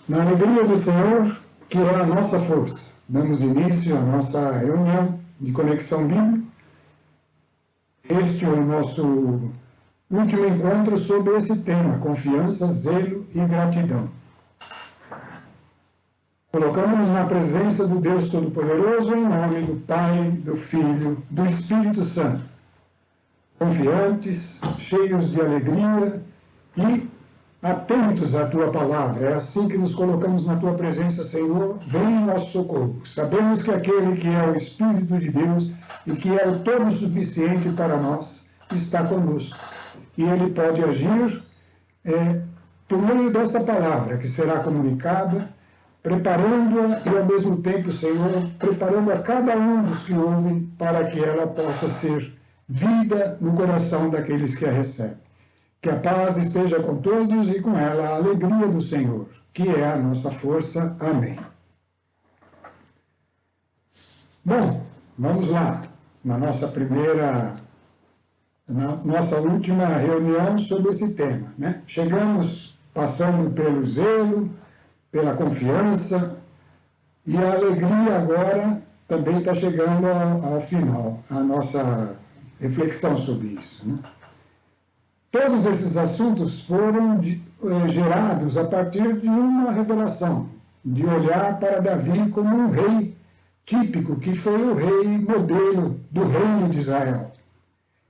Na alegria do Senhor, que é a nossa força, damos início à nossa reunião de conexão bíblica. Este é o nosso último encontro sobre esse tema, confiança, zelo e gratidão. Colocamos-nos na presença do Deus Todo-Poderoso em nome do Pai, do Filho, do Espírito Santo. Confiantes, cheios de alegria e atentos à Tua Palavra. É assim que nos colocamos na Tua presença, Senhor. Vem em nosso socorro. Sabemos que aquele que é o Espírito de Deus e que é o todo-suficiente para nós está conosco. E Ele pode agir por meio desta palavra que será comunicada, preparando-a e, ao mesmo tempo, Senhor, preparando a cada um dos que ouvem para que ela possa ser vida no coração daqueles que a recebem. Que a paz esteja com todos e com ela a alegria do Senhor, que é a nossa força. Amém. Bom, vamos lá, na nossa última reunião sobre esse tema, né? Chegamos passando pelo zelo, pela confiança, e a alegria agora também está chegando ao final, a nossa reflexão sobre isso, né? Todos esses assuntos foram gerados a partir de uma revelação, de olhar para Davi como um rei típico, que foi o rei modelo do reino de Israel.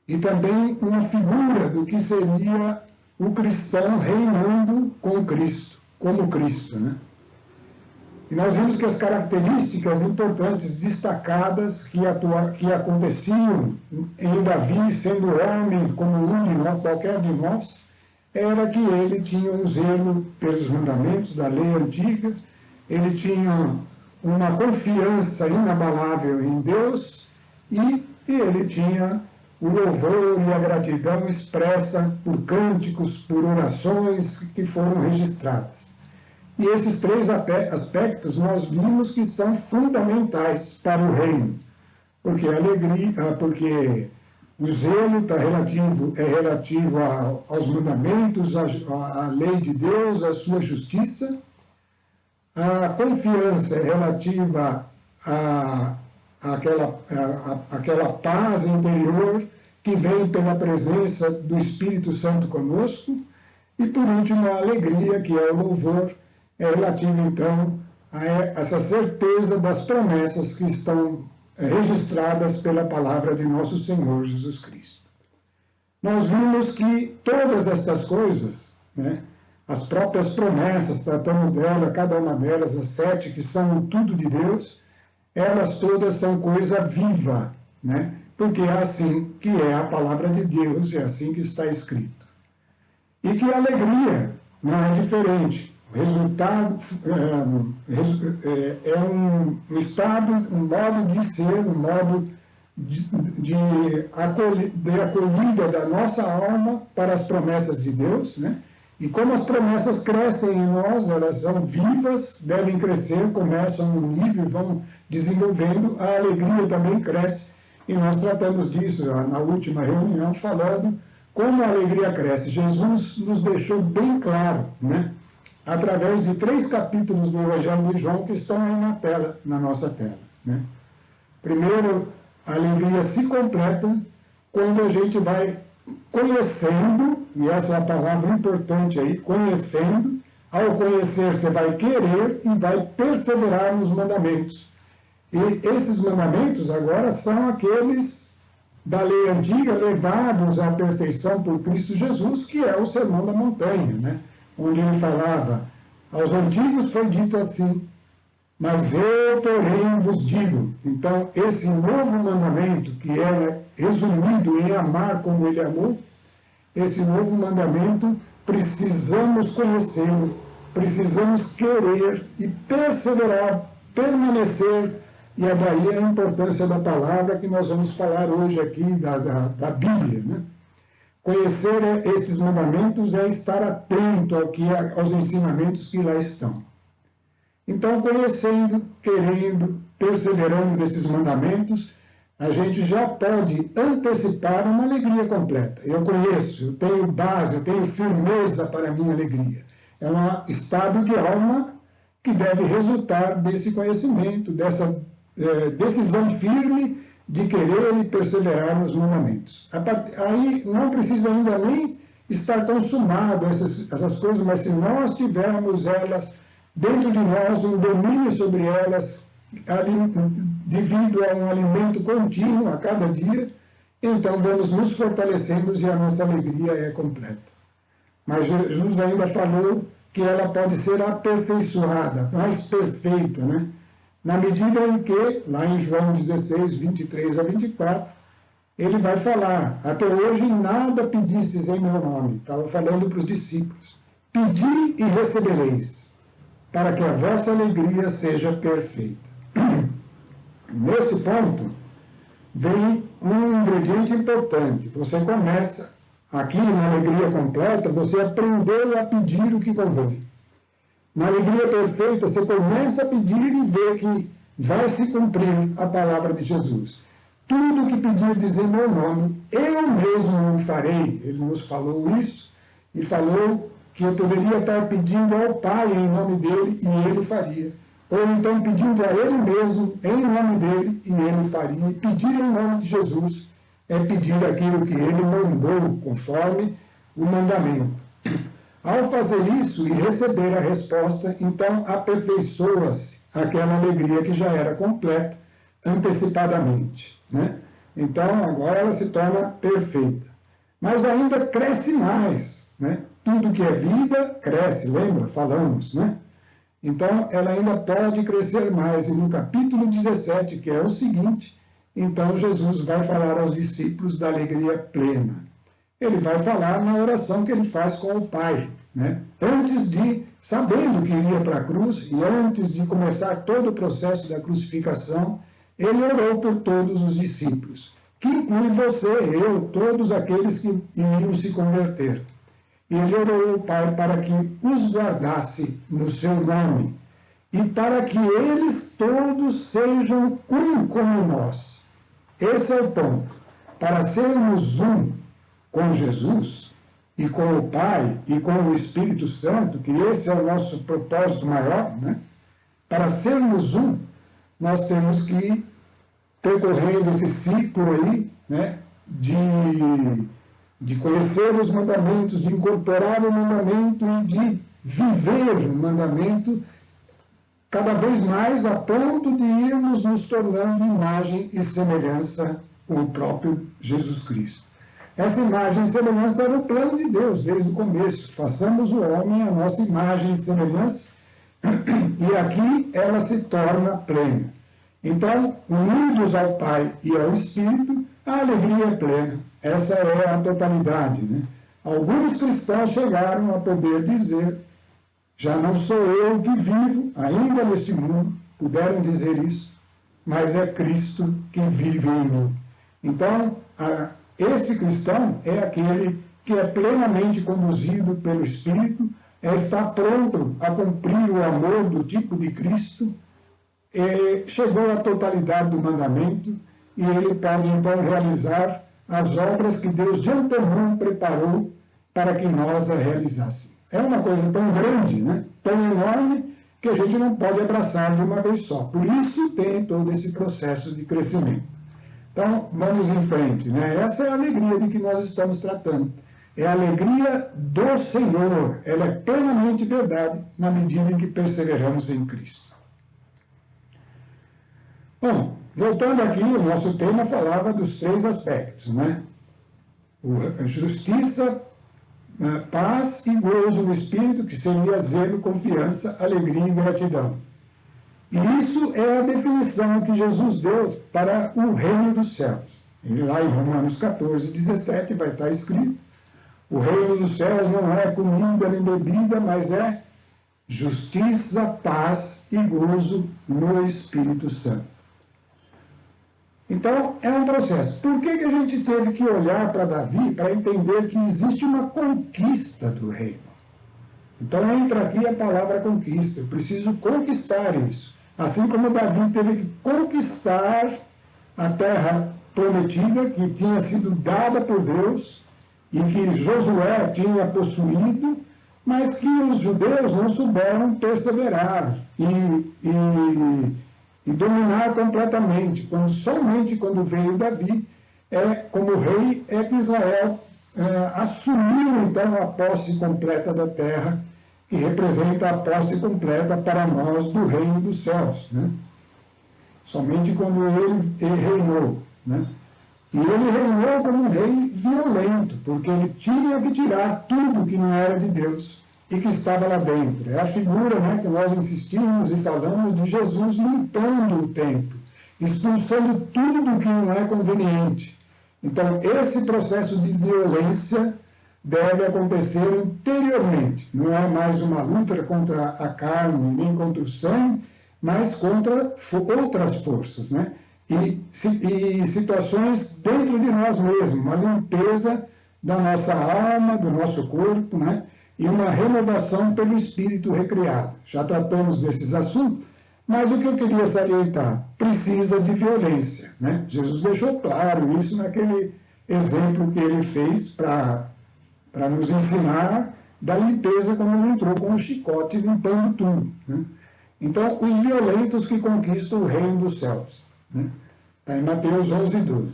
E também uma figura do que seria o cristão reinando com Cristo, como Cristo, né? E nós vimos que as características importantes, destacadas, que aconteciam em Davi, sendo homem como um de nós, qualquer de nós, era que ele tinha um zelo pelos mandamentos da lei antiga, ele tinha uma confiança inabalável em Deus e ele tinha o louvor e a gratidão expressa por cânticos, por orações que foram registradas. E esses três aspectos nós vimos que são fundamentais para o reino, porque a alegria, porque o zelo é relativo aos mandamentos, à lei de Deus, à sua justiça. A confiança é relativa àquela paz interior que vem pela presença do Espírito Santo conosco. E, por último, a alegria, que é o louvor, é relativo, então, a essa certeza das promessas que estão registradas pela palavra de nosso Senhor Jesus Cristo. Nós vimos que todas estas coisas, né, as próprias promessas, tratando dela, cada uma delas, as 7 que são tudo de Deus, elas todas são coisa viva, né, porque é assim que é a palavra de Deus, é assim que está escrito. E que a alegria não é diferente. O resultado é um estado, um modo de ser, um modo de acolhida da nossa alma para as promessas de Deus, né? E como as promessas crescem em nós, elas são vivas, devem crescer, começam no nível, vão desenvolvendo, a alegria também cresce. E nós tratamos disso na última reunião, falando como a alegria cresce. Jesus nos deixou bem claro, né? Através de 3 capítulos do Evangelho de João que estão aí na tela, na nossa tela, né? Primeiro, a alegria se completa quando a gente vai conhecendo, e essa é a palavra importante aí, conhecendo. Ao conhecer, você vai querer e vai perseverar nos mandamentos. E esses mandamentos agora são aqueles da lei antiga levados à perfeição por Cristo Jesus, que é o Sermão da Montanha, né? Onde ele falava, aos antigos foi dito assim, mas eu, porém, vos digo. Então, esse novo mandamento, que é resumido em amar como ele amou, esse novo mandamento, precisamos conhecê-lo, precisamos querer e perseverar, permanecer, e é daí a importância da palavra que nós vamos falar hoje aqui, da Bíblia, né? Conhecer estes mandamentos é estar atento aos ensinamentos que lá estão. Então, conhecendo, querendo, perseverando nesses mandamentos, a gente já pode antecipar uma alegria completa. Eu conheço, eu tenho base, eu tenho firmeza para a minha alegria. É um estado de alma que deve resultar desse conhecimento, dessa decisão firme de querer e perseverar nos mandamentos. Aí não precisa ainda nem estar consumado essas coisas, mas se nós tivermos elas dentro de nós, um domínio sobre elas, devido a um alimento contínuo a cada dia, então vamos nos fortalecendo e a nossa alegria é completa. Mas Jesus ainda falou que ela pode ser aperfeiçoada, mais perfeita, né? Na medida em que, lá em João 16, 23 a 24, ele vai falar: até hoje nada pedistes em meu nome. Estava falando para os discípulos. Pedi e recebereis, para que a vossa alegria seja perfeita. Nesse ponto, vem um ingrediente importante. Você começa, aqui na alegria completa, você aprendeu a pedir o que convém. Na alegria perfeita, você começa a pedir e vê que vai se cumprir a palavra de Jesus. Tudo que pedirdes em meu nome, eu mesmo o farei. Ele nos falou isso e falou que eu poderia estar pedindo ao Pai em nome dele e ele faria. Ou então pedindo a ele mesmo em nome dele e ele faria. E pedir em nome de Jesus é pedir aquilo que ele mandou, conforme o mandamento. Ao fazer isso e receber a resposta, então aperfeiçoa-se aquela alegria que já era completa antecipadamente, né? Então agora ela se torna perfeita. Mas ainda cresce mais, né? Tudo que é vida cresce, lembra? Falamos, né? Então ela ainda pode crescer mais. E no capítulo 17, que é o seguinte, então Jesus vai falar aos discípulos da alegria plena. Ele vai falar na oração que ele faz com o Pai, né? Antes de, sabendo que iria para a cruz, e antes de começar todo o processo da crucificação, ele orou por todos os discípulos, que inclui você, eu, todos aqueles que iriam se converter. E ele orou ao Pai para que os guardasse no seu nome, e para que eles todos sejam um como nós. Esse é o ponto. Para sermos um com Jesus e com o Pai e com o Espírito Santo, que esse é o nosso propósito maior, né? Para sermos um, nós temos que ir percorrendo esse ciclo aí, né? De conhecer os mandamentos, de incorporar o mandamento e de viver o mandamento cada vez mais a ponto de irmos nos tornando imagem e semelhança com o próprio Jesus Cristo. Essa imagem e semelhança era o plano de Deus desde o começo. Façamos o homem a nossa imagem e semelhança, e aqui ela se torna plena. Então, unidos ao Pai e ao Espírito, a alegria é plena. Essa é a totalidade, né? Alguns cristãos chegaram a poder dizer: já não sou eu que vivo ainda neste mundo, puderam dizer isso, mas é Cristo que vive em mim. Então, esse cristão é aquele que é plenamente conduzido pelo Espírito, está pronto a cumprir o amor do tipo de Cristo, chegou à totalidade do mandamento e ele pode então realizar as obras que Deus de antemão preparou para que nós a realizássemos. É uma coisa tão grande, né? Tão enorme, que a gente não pode abraçar de uma vez só. Por isso tem todo esse processo de crescimento. Então, vamos em frente, né? Essa é a alegria de que nós estamos tratando. É a alegria do Senhor. Ela é plenamente verdade na medida em que perseveramos em Cristo. Bom, voltando aqui, o nosso tema falava dos 3 aspectos, né? Justiça, paz e gozo no Espírito, que seria zelo, confiança, alegria e gratidão. E isso é a definição que Jesus deu para o reino dos céus. E lá em Romanos 14, 17 vai estar escrito: o reino dos céus não é comida nem bebida, mas é justiça, paz e gozo no Espírito Santo. Então, é um processo. Por que a gente teve que olhar para Davi para entender que existe uma conquista do reino? Então, entra aqui a palavra conquista. Eu preciso conquistar isso. Assim como Davi teve que conquistar a terra prometida, que tinha sido dada por Deus, e que Josué tinha possuído, mas que os judeus não souberam perseverar e dominar completamente. Somente quando veio Davi, como rei, é que Israel assumiu então a posse completa da terra, que representa a posse completa para nós do reino dos céus, né? Somente quando ele reinou, né? E ele reinou como um rei violento, porque ele tinha que tirar tudo que não era de Deus e que estava lá dentro. É a figura, né, que nós insistimos e falamos de Jesus limpando o templo, expulsando tudo que não é conveniente. Então, esse processo de violência deve acontecer interiormente. Não é mais uma luta contra a carne, nem contra o sangue, mas contra outras forças, né? E situações dentro de nós mesmos, uma limpeza da nossa alma, do nosso corpo, né? E uma renovação pelo Espírito recriado. Já tratamos desses assuntos, mas o que eu queria salientar, precisa de violência, né? Jesus deixou claro isso naquele exemplo que ele fez para nos ensinar da limpeza quando ele entrou com o chicote limpando tudo, né? Então, os violentos que conquistam o reino dos céus, né? Está em Mateus 11, 12.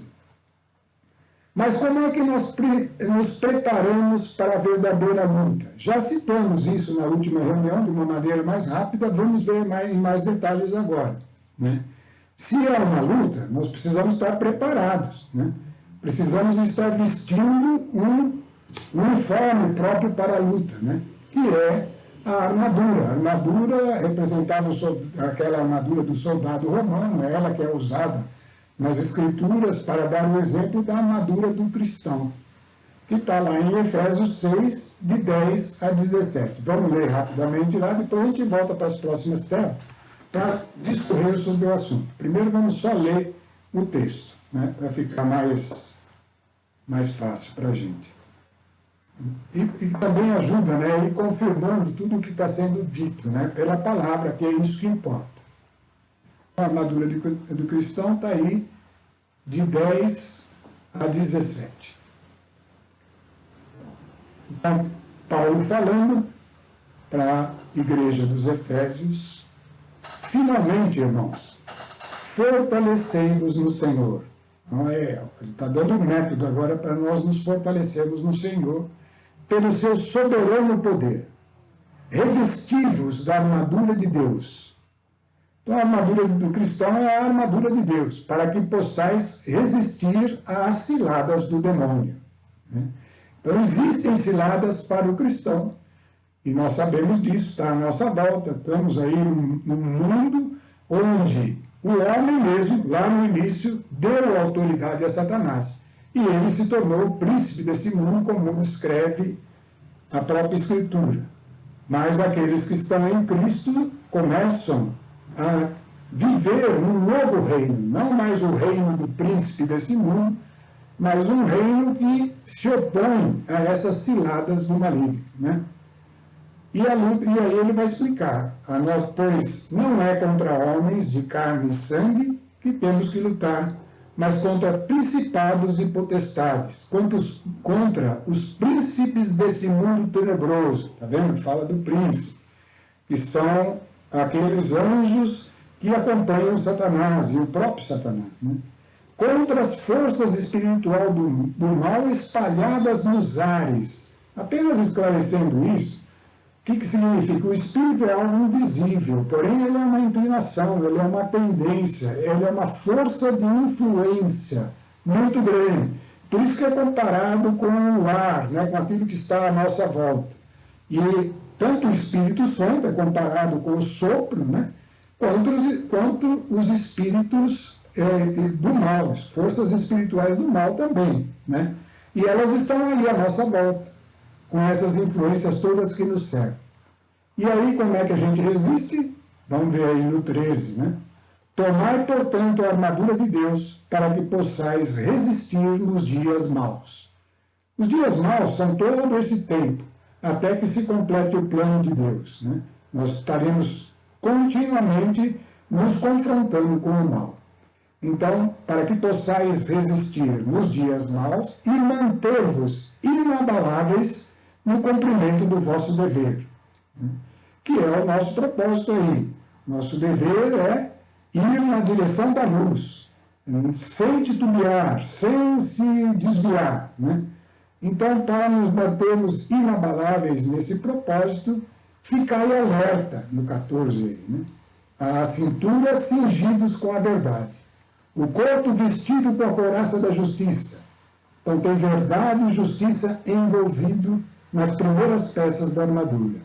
Mas como é que nós nos preparamos para a verdadeira luta? Já citamos isso na última reunião de uma maneira mais rápida, vamos ver em mais detalhes agora, né? Se é uma luta, nós precisamos estar preparados, né? Precisamos estar vestindo um uniforme próprio para a luta, né? Que é a armadura. A armadura representava aquela armadura do soldado romano, é ela que é usada nas Escrituras para dar o exemplo da armadura do cristão, que está lá em Efésios 6, de 10 a 17. Vamos ler rapidamente lá, depois a gente volta para as próximas telas para discorrer sobre o assunto. Primeiro vamos só ler o texto, né, para ficar mais fácil para a gente. E também ajuda, né, a ir confirmando tudo o que está sendo dito, né, pela palavra, que é isso que importa. A armadura do cristão está aí de 10 a 17. Então, Paulo falando para a igreja dos Efésios: finalmente, irmãos, fortalecei-vos no Senhor. Então, ele está dando um método agora para nós nos fortalecermos no Senhor, pelo seu soberano poder. Revesti-vos da armadura de Deus. Então, a armadura do cristão é a armadura de Deus, para que possais resistir às ciladas do demônio, né? Então, existem ciladas para o cristão, e nós sabemos disso, está à nossa volta. Estamos aí num mundo onde o homem mesmo, lá no início, deu autoridade a Satanás. E ele se tornou o príncipe desse mundo, como descreve a própria Escritura. Mas aqueles que estão em Cristo começam a viver um novo reino, não mais o reino do príncipe desse mundo, mas um reino que se opõe a essas ciladas do maligno, né? E aí ele vai explicar: pois não é contra homens de carne e sangue que temos que lutar, mas contra principados e potestades, contra os príncipes desse mundo tenebroso. Está vendo? Fala do príncipe, que são aqueles anjos que acompanham Satanás e o próprio Satanás, né? Contra as forças espirituais do mal espalhadas nos ares. Apenas esclarecendo isso, o que significa? O espírito é algo invisível, porém ele é uma inclinação, ele é uma tendência, ele é uma força de influência muito grande. Por isso que é comparado com o ar, né, com aquilo que está à nossa volta. E tanto o Espírito Santo é comparado com o sopro, né, quanto os espíritos do mal, as forças espirituais do mal também, né? E elas estão aí à nossa volta, com essas influências todas que nos cercam. E aí, como é que a gente resiste? Vamos ver aí no 13, né? Tomai, portanto, a armadura de Deus, para que possais resistir nos dias maus. Os dias maus são todo esse tempo, até que se complete o plano de Deus, né? Nós estaremos continuamente nos confrontando com o mal. Então, para que possais resistir nos dias maus e manter-vos inabaláveis no cumprimento do vosso dever, né? Que é o nosso propósito aí. Nosso dever é ir na direção da luz, sem titubear, sem se desviar, né? Então, para nos mantermos inabaláveis nesse propósito, ficai alerta, no 14 aí, né? A cintura cingidos com a verdade, o corpo vestido com a couraça da justiça. Então, tem verdade e justiça envolvido nas primeiras peças da armadura.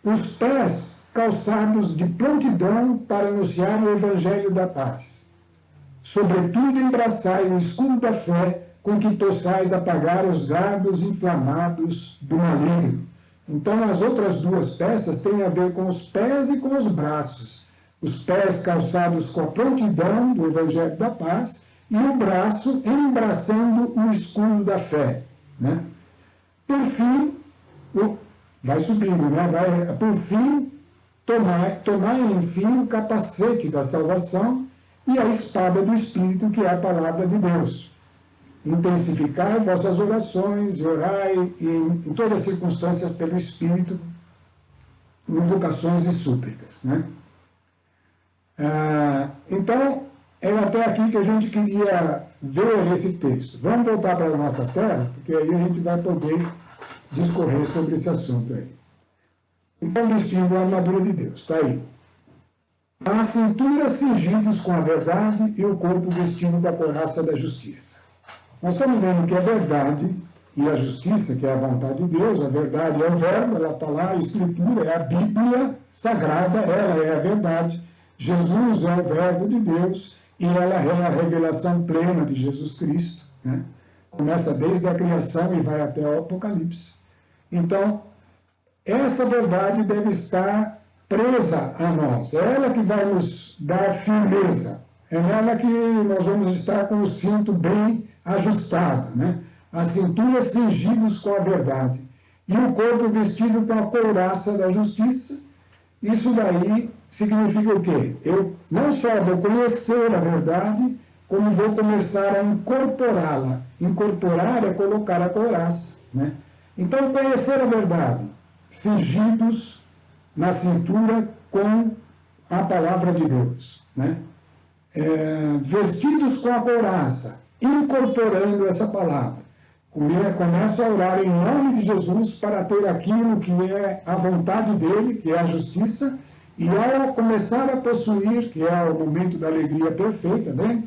Os pés calçados de prontidão para anunciar o evangelho da paz. Sobretudo, embraçai o escudo da fé, com que possais apagar os dardos inflamados do maligno. Então, as outras duas peças têm a ver com os pés e com os braços. Os pés calçados com a prontidão do evangelho da paz e o braço embraçando o escudo da fé, né? Por fim, vai subindo, né? Por fim, tomai, enfim, o capacete da salvação e a espada do Espírito, que é a palavra de Deus. Intensificai vossas orações e orai em todas as circunstâncias pelo Espírito, invocações e súplicas, né? Então, é até aqui que a gente queria ver esse texto. Vamos voltar para a nossa tela, porque aí a gente vai poder discorrer sobre esse assunto aí. Então, vestindo a armadura de Deus, está aí. A cintura cingidos com a verdade e o corpo vestido da couraça da justiça. Nós estamos vendo que a verdade e a justiça, que é a vontade de Deus, a verdade é o verbo, ela está lá, a escritura é a Bíblia sagrada, ela é a verdade. Jesus é o verbo de Deus e ela é a revelação plena de Jesus Cristo, né? Começa desde a criação e vai até o Apocalipse. Então, essa verdade deve estar presa a nós. É ela que vai nos dar firmeza. É nela que nós vamos estar com o cinto bem ajustado, né? A cintura cingidos com a verdade e o corpo vestido com a couraça da justiça. Isso daí significa o quê? Eu não só vou conhecer a verdade, como vou começar a incorporá-la. Incorporar é colocar a couraça, né? Então, conhecer a verdade, cingidos na cintura com a palavra de Deus, né? Vestidos com a couraça, incorporando essa palavra. Começo a orar em nome de Jesus para ter aquilo que é a vontade dele, que é a justiça, e ao começar a possuir, que é o momento da alegria perfeita, né?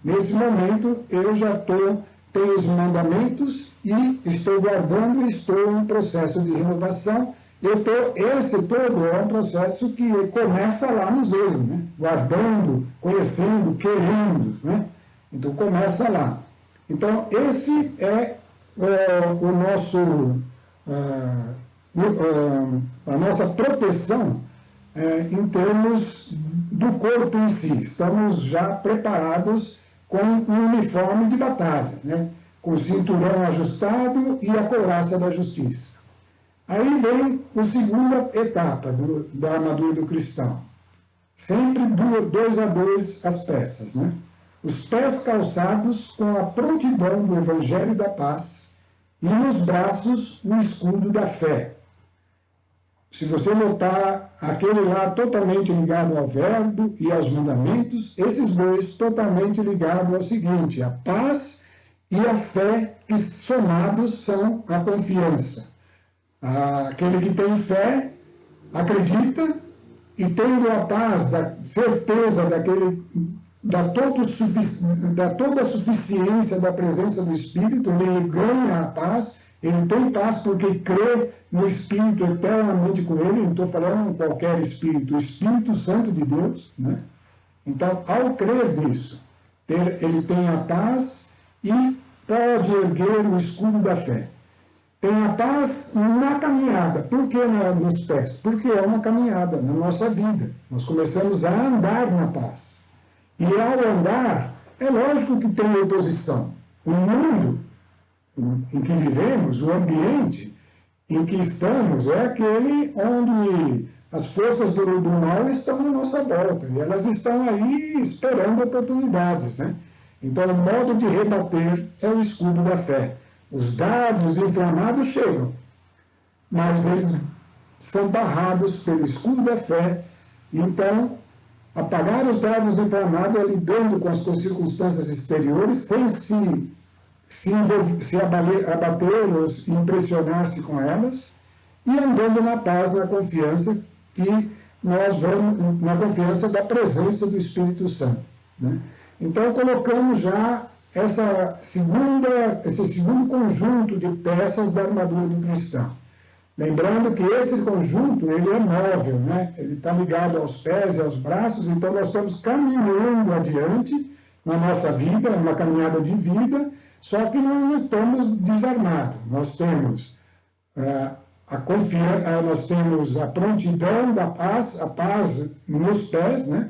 Nesse momento eu já tenho os mandamentos e estou guardando e estou em processo de renovação. Esse todo é um processo que começa lá no zelo, né? Guardando, conhecendo, querendo, né? Então começa lá. Então esse é o nosso, a nossa proteção em termos do corpo em si. Estamos já preparados com um uniforme de batalha, né? Com o cinturão ajustado e a couraça da justiça. Aí vem a segunda etapa da armadura do cristão. Sempre 2 a 2 as peças, né? Os pés calçados com a prontidão do evangelho da paz e nos braços o escudo da fé. Se você notar aquele lá totalmente ligado ao verbo e aos mandamentos, esses dois totalmente ligados ao seguinte, a paz e a fé, que somados são a confiança. Aquele que tem fé, acredita, e tendo a paz, da certeza da toda a suficiência da presença do Espírito, ele ganha a paz, ele tem paz porque crê no Espírito eternamente com ele. Não estou falando em qualquer Espírito, o Espírito Santo de Deus, né? Então, ao crer nisso, ele tem a paz e pode erguer o escudo da fé. Tem a paz na caminhada. Por que nos pés? Porque é uma caminhada na nossa vida. Nós começamos a andar na paz. E ao andar, é lógico que tem oposição. O mundo em que vivemos, o ambiente em que estamos, é aquele onde as forças do mal estão à nossa volta. E elas estão aí esperando oportunidades, né? Então, o modo de rebater é o escudo da fé. Os dardos inflamados chegam. mas eles são barrados pelo escudo da fé. Então, apagar os dardos inflamados é lidando com as circunstâncias exteriores sem se abater ou impressionar-se com elas, e andando na paz, na confiança que nós vamos, na confiança da presença do Espírito Santo, né? Então, colocamos já esse segundo conjunto de peças da armadura do cristão. Lembrando que esse conjunto, ele é móvel, né? Ele está ligado aos pés e aos braços, então nós estamos caminhando adiante na nossa vida, uma caminhada de vida, só que nós não estamos desarmados. Nós temos a confiança, nós temos a prontidão da paz, a paz nos pés, né?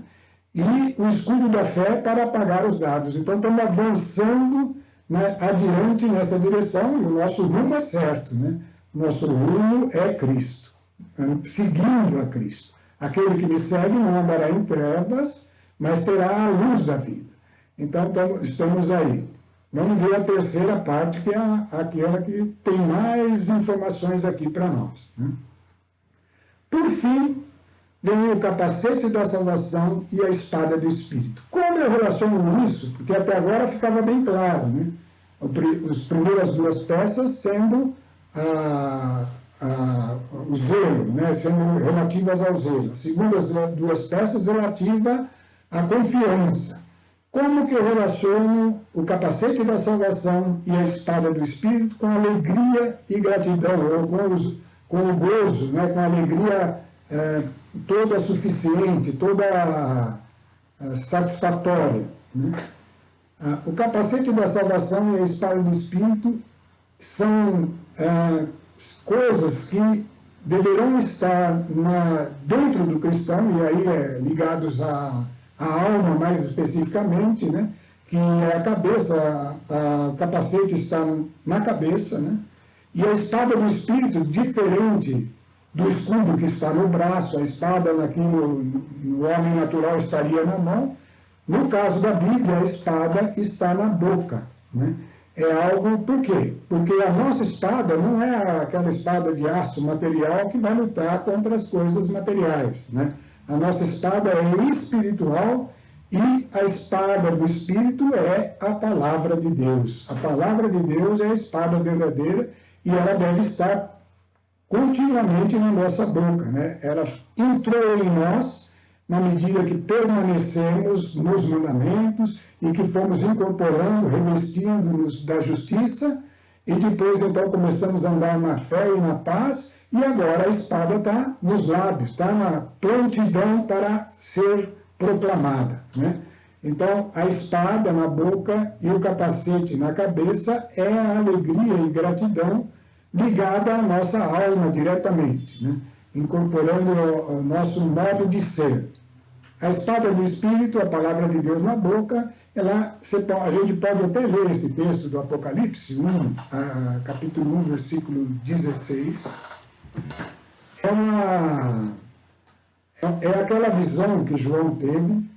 E o escudo da fé para apagar os dardos. Então estamos avançando, né, adiante nessa direção, e o nosso rumo é certo, né? Nosso rumo é Cristo, seguindo a Cristo. Aquele que me segue não andará em trevas, mas terá a luz da vida. Então, estamos aí. Vamos ver a terceira parte, que é aquela que tem mais informações aqui para nós, né? Por fim, vem o capacete da salvação e a espada do Espírito. Como eu relaciono isso? Porque até agora ficava bem claro, né? As primeiras duas peças sendo o zelo, né, sendo relativas ao zelo. As segundas duas peças relativas à confiança. Como que eu relaciono o capacete da salvação e a espada do Espírito com alegria e gratidão, ou com o gozo, né, com a alegria toda suficiente, toda satisfatória, né? O capacete da salvação e a espada do Espírito são coisas que deverão estar dentro do cristão, e aí ligados à alma mais especificamente, né? Que é a cabeça, o capacete está na cabeça, né? E a espada do Espírito, diferente do escudo que está no braço, a espada no homem natural estaria na mão. No caso da Bíblia, a espada está na boca, né? É algo, por quê? Porque a nossa espada não é aquela espada de aço material que vai lutar contra as coisas materiais, né? A nossa espada é espiritual, e a espada do Espírito é a palavra de Deus. A palavra de Deus é a espada verdadeira, e ela deve estar continuamente na nossa boca, né? Ela entrou em nós na medida que permanecemos nos mandamentos e que fomos incorporando, revestindo-nos da justiça, e depois então começamos a andar na fé e na paz, e agora a espada está nos lábios, está na prontidão para ser proclamada, né? Então, a espada na boca e o capacete na cabeça é a alegria e gratidão ligada à nossa alma diretamente, né? Incorporando o nosso modo de ser. A espada do Espírito, a palavra de Deus na boca, a gente pode até ler esse texto do Apocalipse 1, capítulo 1, versículo 16. É aquela visão que João teve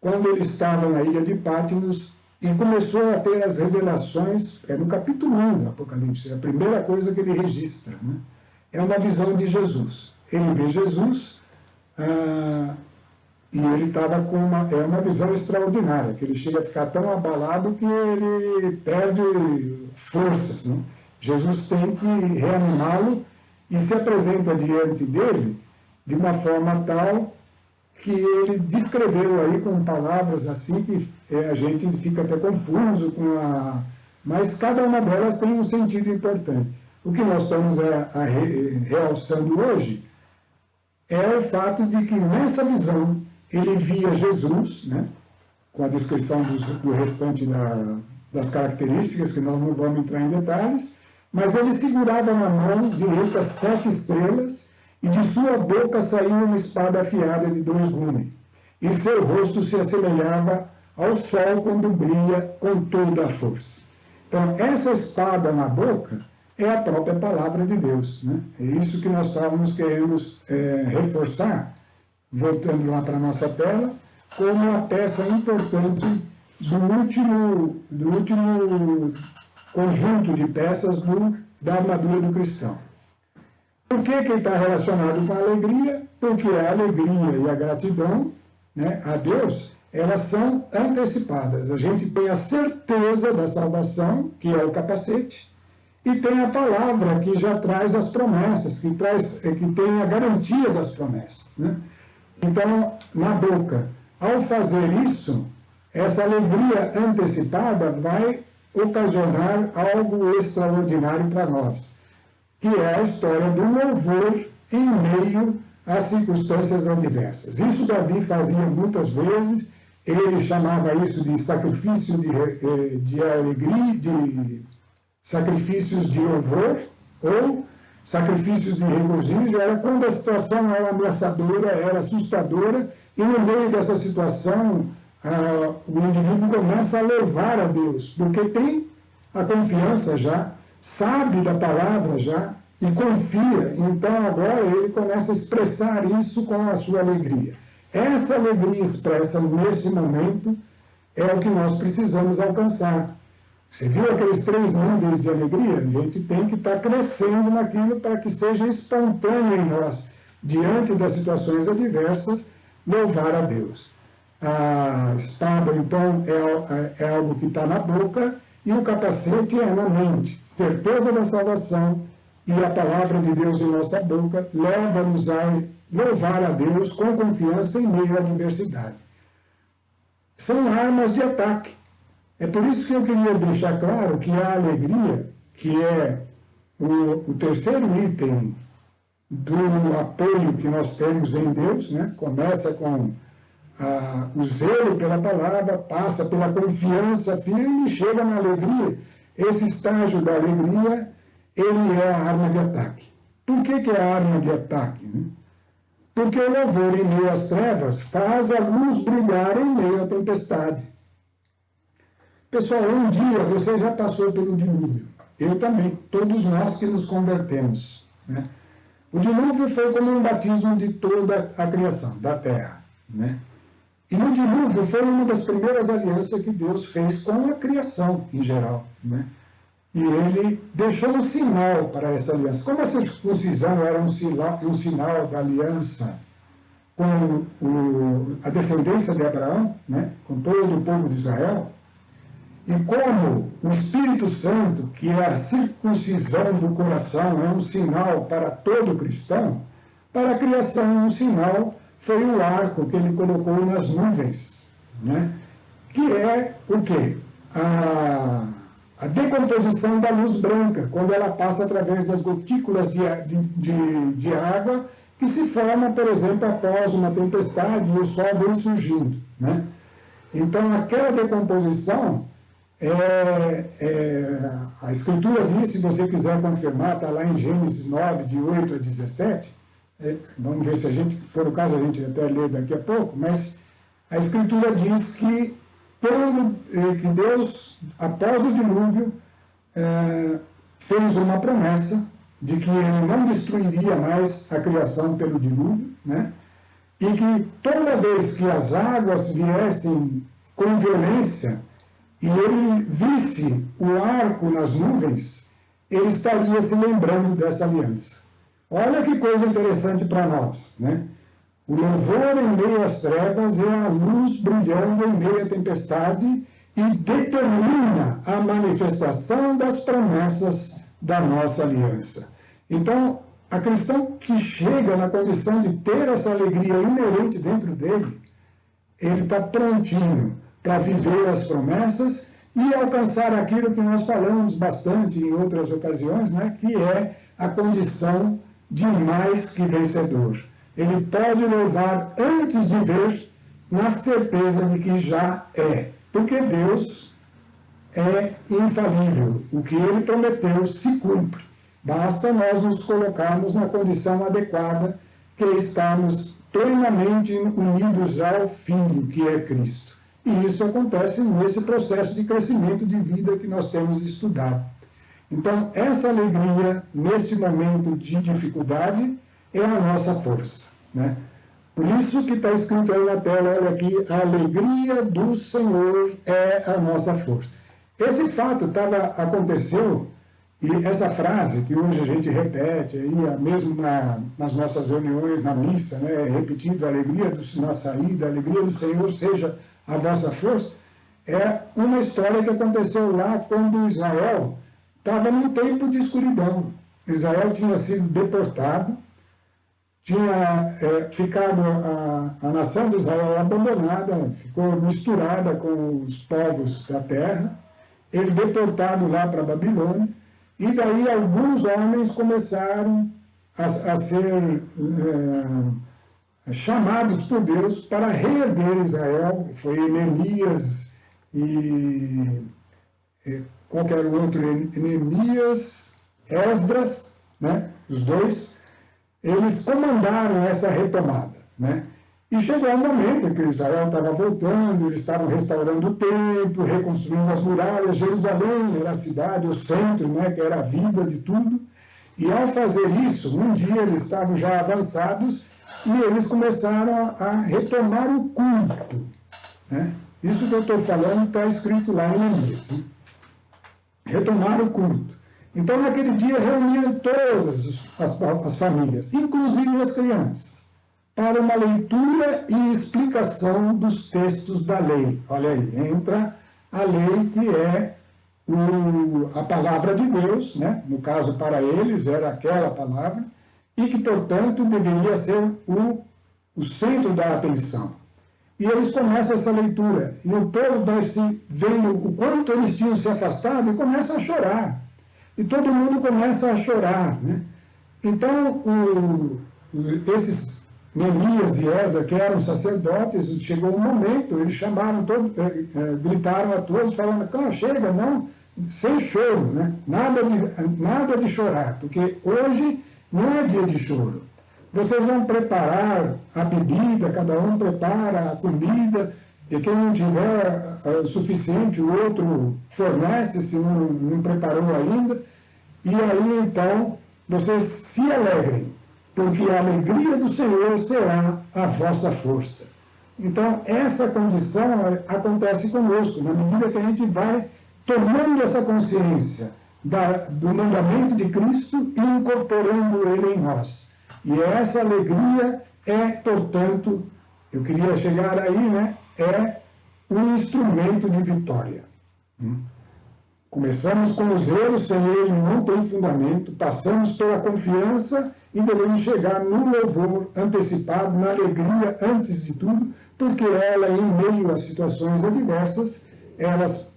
quando ele estava na ilha de Patmos e começou a ter as revelações, no capítulo 1 do Apocalipse, é a primeira coisa que ele registra, né? É uma visão de Jesus. Ele vê Jesus, e ele estava com uma visão extraordinária, que ele chega a ficar tão abalado que ele perde forças, né? Jesus tem que reanimá-lo e se apresenta diante dele de uma forma tal que ele descreveu aí com palavras assim que a gente fica até confuso mas cada uma delas tem um sentido importante. O que nós estamos realçando hoje é o fato de que nessa visão ele via Jesus, né, com a descrição do restante das características, que nós não vamos entrar em detalhes, mas ele segurava na mão direita 7 estrelas, e de sua boca saiu uma espada afiada de 2 gumes, e seu rosto se assemelhava ao sol quando brilha com toda a força. Então, essa espada na boca é a própria palavra de Deus, né? É isso que nós estávamos querendo reforçar, voltando lá para a nossa tela, como uma peça importante do último conjunto de peças da armadura do cristão. Por que ele está relacionado com a alegria? Porque a alegria e a gratidão, né, a Deus, elas são antecipadas. A gente tem a certeza da salvação, que é o capacete, e tem a palavra que já traz as promessas, que tem a garantia das promessas, né? Então, na boca, ao fazer isso, essa alegria antecipada vai ocasionar algo extraordinário para nós, que é a história do louvor em meio às circunstâncias adversas. Isso Davi fazia muitas vezes, ele chamava isso de sacrifício de alegria, de sacrifícios de louvor, ou sacrifícios de regozijo. Era quando a situação era ameaçadora, era assustadora, e no meio dessa situação, o indivíduo começa a louvar a Deus, porque tem a confiança já, sabe da palavra já, e confia. Então agora ele começa a expressar isso com a sua alegria. Essa alegria expressa nesse momento é o que nós precisamos alcançar. Você viu aqueles 3 níveis de alegria? A gente tem que estar crescendo naquilo para que seja espontâneo em nós, diante das situações adversas, louvar a Deus. A espada, então, é algo que está na boca, e o capacete é na mente. Certeza da salvação e a palavra de Deus em nossa boca leva-nos a louvar a Deus com confiança em meio à adversidade. São armas de ataque. É por isso que eu queria deixar claro que a alegria, que é o terceiro item do apoio que nós temos em Deus, né? Começa com o zelo pela palavra, passa pela confiança firme e chega na alegria. Esse estágio da alegria, ele é a arma de ataque. Por que é a arma de ataque? Né? Porque o louvor em meio às trevas faz a luz brilhar em meio à tempestade. Pessoal, um dia você já passou pelo dilúvio. Eu também, todos nós que nos convertemos, né? O dilúvio foi como um batismo de toda a criação, da terra, né? E no dilúvio foi uma das primeiras alianças que Deus fez com a criação em geral, né? E ele deixou um sinal para essa aliança. Como a circuncisão era um sinal da aliança com a descendência de Abraão, né? Com todo o povo de Israel, e como o Espírito Santo, que é a circuncisão do coração, é um sinal para todo cristão, para a criação um sinal foi o arco que ele colocou nas nuvens, né? Que é o quê? A decomposição da luz branca, quando ela passa através das gotículas de água que se forma, por exemplo, após uma tempestade e o sol vem surgindo, né? Então, aquela decomposição, a Escritura diz, se você quiser confirmar, está lá em Gênesis 9, de 8 a 17, vamos ver se a gente, for o caso, a gente até lê daqui a pouco, mas a Escritura diz que Deus, após o dilúvio, fez uma promessa de que ele não destruiria mais a criação pelo dilúvio, né? E que toda vez que as águas viessem com violência e ele visse o arco nas nuvens, ele estaria se lembrando dessa aliança. Olha que coisa interessante para nós, né? O louvor em meio às trevas é a luz brilhando em meio à tempestade e determina a manifestação das promessas da nossa aliança. Então, a cristão que chega na condição de ter essa alegria inerente dentro dele, ele está prontinho para viver as promessas e alcançar aquilo que nós falamos bastante em outras ocasiões, né, que é a condição de mais que vencedor. Ele pode louvar antes de ver, na certeza de que já é, porque Deus é infalível. O que ele prometeu se cumpre. Basta nós nos colocarmos na condição adequada, que estamos plenamente unidos ao Filho, que é Cristo. E isso acontece nesse processo de crescimento de vida que nós temos estudado. Então, essa alegria, neste momento de dificuldade, é a nossa força, né? Por isso que está escrito aí na tela, olha aqui, a alegria do Senhor é a nossa força. Esse fato aconteceu E essa frase, que hoje a gente repete, aí, mesmo nas nossas reuniões, na missa, né, repetindo, a alegria na saída, a alegria do Senhor seja a vossa força, é uma história que aconteceu lá quando Israel estava num tempo de escuridão. Israel tinha sido deportado, tinha ficado a nação de Israel abandonada, ficou misturada com os povos da terra, ele deportado lá para a Babilônia, e daí alguns homens começaram a ser chamados por Deus para reerguer Israel. Foi Neemias e qualquer outro, Neemias, Esdras, né? Os dois, eles comandaram essa retomada, né? E chegou um momento em que Israel estava voltando, eles estavam restaurando o templo, reconstruindo as muralhas. Jerusalém era a cidade, o centro, né, que era a vida de tudo. E ao fazer isso, um dia eles estavam já avançados e eles começaram a retomar o culto, né? Isso que eu estou falando está escrito lá em Neemias, né? Retomar o culto. Então, naquele dia, reuniram todas as famílias, inclusive as crianças, para uma leitura e explicação dos textos da lei. Olha aí, entra a lei, que é a palavra de Deus, né? No caso, para eles, era aquela palavra, e que, portanto, deveria ser o centro da atenção. E eles começam essa leitura, e o povo vai se vendo o quanto eles tinham se afastado e começa a chorar. E todo mundo começa a chorar, né? Então, esses Neemias e Esdras, que eram sacerdotes, chegou um momento, eles chamaram todos, gritaram a todos, falando: chega, não, sem choro, né? Nada de chorar, porque hoje não é dia de choro. Vocês vão preparar a bebida, cada um prepara a comida, e quem não tiver o suficiente, o outro fornece, se não preparou ainda. E aí, então, vocês se alegrem, porque a alegria do Senhor será a vossa força. Então, essa condição acontece conosco, na medida que a gente vai tomando essa consciência do mandamento de Cristo e incorporando ele em nós. E essa alegria portanto, eu queria chegar aí, né? É um instrumento de vitória. Começamos com o zelo, sem ele não tem fundamento, passamos pela confiança e devemos chegar no louvor antecipado, na alegria antes de tudo, porque ela, em meio a situações adversas, elas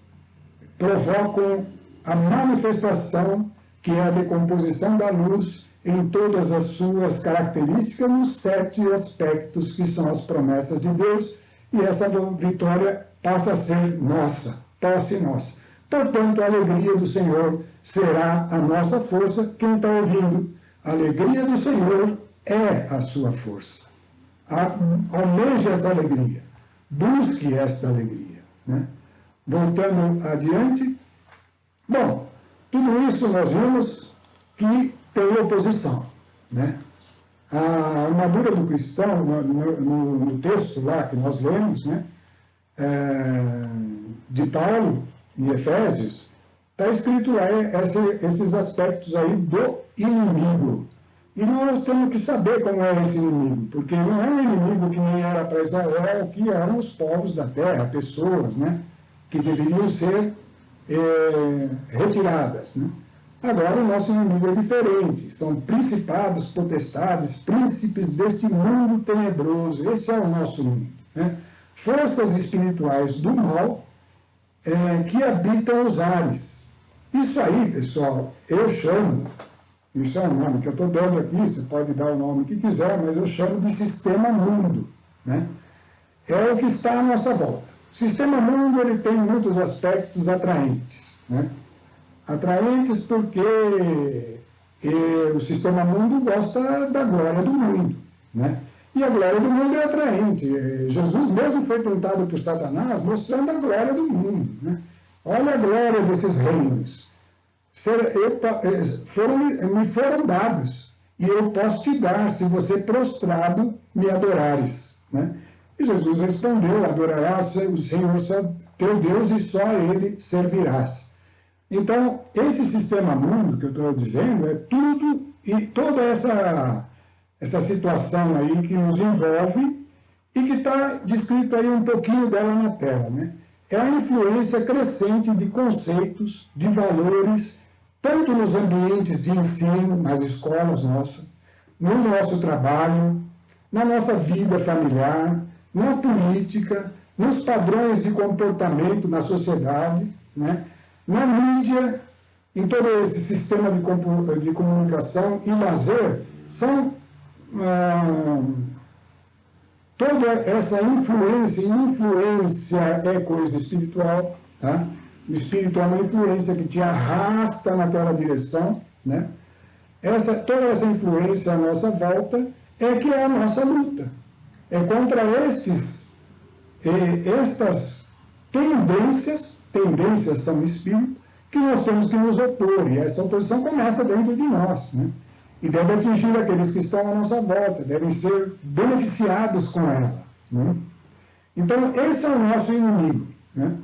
provocam a manifestação, que é a decomposição da luz em todas as suas características, nos 7 aspectos que são as promessas de Deus, e essa vitória passa a ser nossa, posse nossa. Portanto, a alegria do Senhor será a nossa força. Quem está ouvindo, a alegria do Senhor é a sua força. Almeje essa alegria, busque esta alegria, né? Voltando adiante, bom, tudo isso nós vimos que tem oposição, né? A armadura do cristão, no texto lá que nós lemos, né, de Paulo, em Efésios, está escrito lá esses aspectos aí do inimigo. E nós temos que saber como é esse inimigo, porque não é um inimigo que nem era para Israel, que eram os povos da terra, pessoas, né, que deveriam ser retiradas, né? Agora o nosso inimigo é diferente, são principados, potestades, príncipes deste mundo tenebroso. Esse é o nosso mundo, né? Forças espirituais do mal que habitam os ares. Isso aí, pessoal, eu chamo, isso é um nome que eu estou dando aqui, você pode dar o nome que quiser, mas eu chamo de sistema mundo, né? É o que está à nossa volta. O sistema mundo, ele tem muitos aspectos atraentes, né? Atraentes porque o sistema mundo gosta da glória do mundo, né? E a glória do mundo é atraente. Jesus mesmo foi tentado por Satanás mostrando a glória do mundo, né? Olha a glória desses reinos. Me foram dados, e eu posso te dar, se você prostrado me adorares, né? E Jesus respondeu: adorarás o Senhor teu Deus e só a Ele servirás. Então, esse sistema mundo que eu estou dizendo é tudo e toda essa situação aí que nos envolve e que está descrito aí um pouquinho dela na tela, né? É a influência crescente de conceitos, de valores, tanto nos ambientes de ensino, nas escolas nossas, no nosso trabalho, na nossa vida familiar, na política, nos padrões de comportamento na sociedade, né? Na mídia, em todo esse sistema de comunicação e lazer, são toda essa influência, e influência é coisa espiritual, tá? O espírito é uma influência que te arrasta naquela direção, né? Toda essa influência à nossa volta é que é a nossa luta. É contra estas tendências são espírito, que nós temos que nos opor, e essa oposição começa dentro de nós, né? E deve atingir aqueles que estão à nossa volta, devem ser beneficiados com ela, né? Então, esse é o nosso inimigo, né?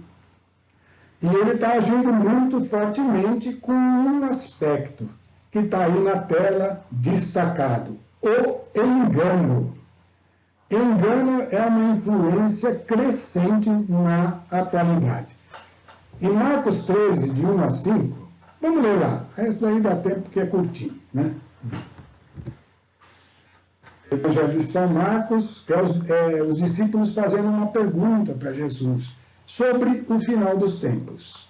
E ele está agindo muito fortemente com um aspecto que está aí na tela destacado: o engano. Engano é uma influência crescente na atualidade. Em Marcos 13, de 1 a 5, vamos ler lá. Esse daí dá tempo porque é curtinho, né? Evangelho de São Marcos, os discípulos fazendo uma pergunta para Jesus sobre o final dos tempos.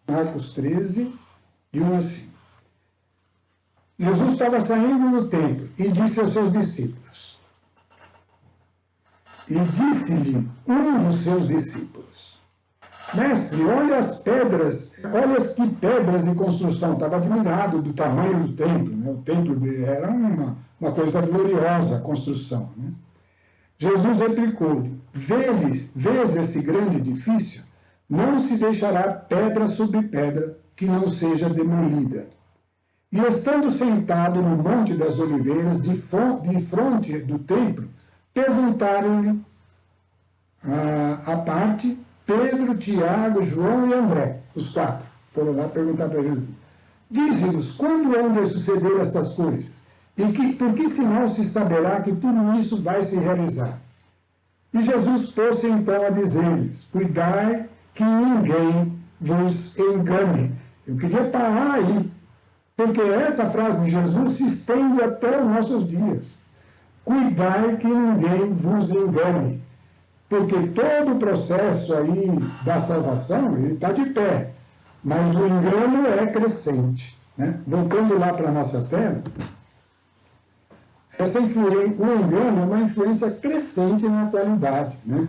Marcos 13, de 1 a 5. Jesus estava saindo do templo e disse aos seus discípulos, e disse-lhe um dos seus discípulos: Mestre, olha as pedras, olha que pedras de construção. Estava admirado do tamanho do templo, né? O templo era uma coisa gloriosa, a construção, né? Jesus replicou-lhe: Vês esse grande edifício? Não se deixará pedra sobre pedra que não seja demolida. E estando sentado no Monte das Oliveiras, de fronte do templo, perguntaram-lhe à parte Pedro, Tiago, João e André, os 4, foram lá perguntar para Jesus: Dize-nos, quando hão de suceder estas coisas? E por que sinal se saberá que tudo isso vai se realizar? E Jesus pôs-se então a dizer-lhes: Cuidai que ninguém vos engane. Eu queria parar aí, porque essa frase de Jesus se estende até os nossos dias. Cuidai que ninguém vos engane. Porque todo o processo aí da salvação, ele está de pé, mas o engano é crescente, né? Voltando lá para a nossa tela, o engano é uma influência crescente na atualidade, né?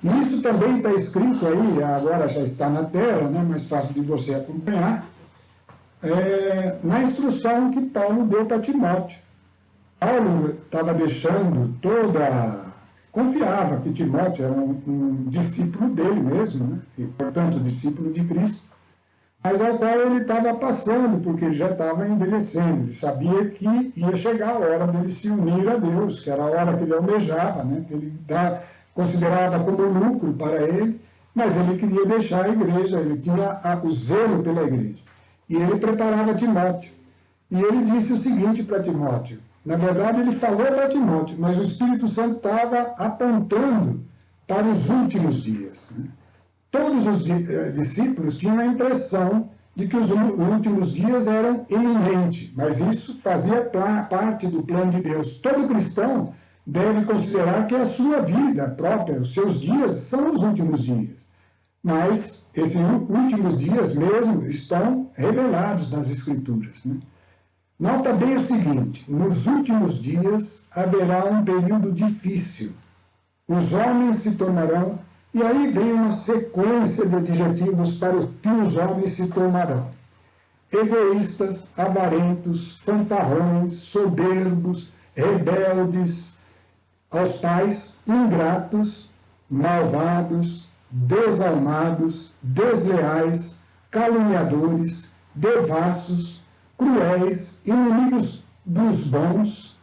E isso também está escrito aí, agora já está na tela, né? Mais fácil de você acompanhar, na instrução que Paulo deu para Timóteo. Paulo estava deixando confiava que Timóteo era um discípulo dele mesmo, né? E, portanto, discípulo de Cristo, mas ao qual ele estava passando, porque ele já estava envelhecendo. Ele sabia que ia chegar a hora dele se unir a Deus, que era a hora que ele almejava, né? Que ele considerava como lucro para ele, mas ele queria deixar a igreja, ele tinha o zelo pela igreja. E ele preparava Timóteo. E ele disse o seguinte para Timóteo. Na verdade, ele falou para Timóteo, mas o Espírito Santo estava apontando para os últimos dias, né? Todos os discípulos tinham a impressão de que os últimos dias eram iminentes, mas isso fazia parte do plano de Deus. Todo cristão deve considerar que a sua vida própria, os seus dias, são os últimos dias. Mas esses últimos dias mesmo estão revelados nas Escrituras, né? Nota bem o seguinte: nos últimos dias haverá um período difícil. Os homens se tornarão, e aí vem uma sequência de adjetivos para o que os homens se tornarão: egoístas, avarentos, fanfarrões, soberbos, rebeldes aos pais, ingratos, malvados, desalmados, desleais, caluniadores, devassos, cruéis, inimigos dos bons,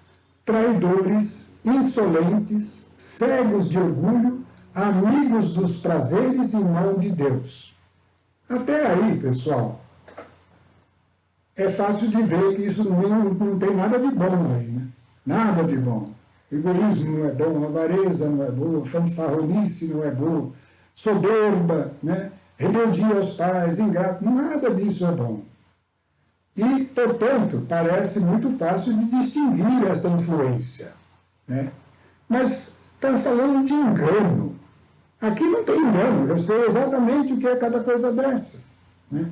traidores, insolentes, cegos de orgulho, amigos dos prazeres e não de Deus. Até aí, pessoal, é fácil de ver que isso não tem nada de bom aí, né? Nada de bom. Egoísmo não é bom, avareza não é boa, fanfarronice não é boa, soberba, né? Rebeldia aos pais, ingrato, nada disso é bom. E, portanto, parece muito fácil de distinguir essa influência, né? Mas está falando de engano. Aqui não tem engano, eu sei exatamente o que é cada coisa dessa, né?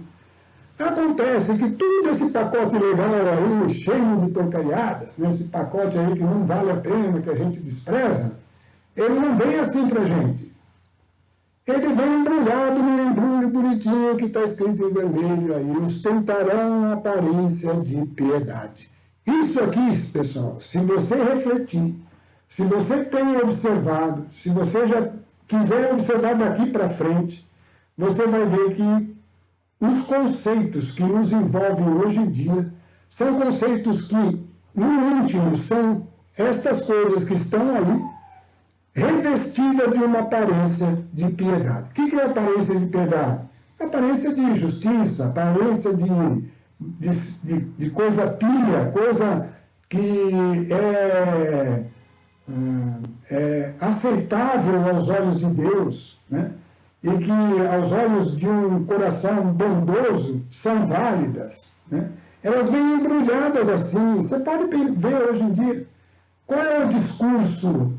Acontece que todo esse pacote legal aí, cheio de porcariadas, esse pacote aí que não vale a pena, que a gente despreza, ele não vem assim para a gente. Ele vem embrulhado num embrulho bonitinho que está escrito em vermelho aí, ostentarão a aparência de piedade. Isso aqui, pessoal, se você refletir, se você tem observado, se você já quiser observar daqui para frente, você vai ver que os conceitos que nos envolvem hoje em dia são conceitos que, no íntimo, são estas coisas que estão aí, revestida de uma aparência de piedade. O que é aparência de piedade? Aparência de justiça, aparência de coisa pia, coisa que é aceitável aos olhos de Deus, né? E que aos olhos de um coração bondoso são válidas, né? Elas vêm embrulhadas assim. Você pode ver hoje em dia qual é o discurso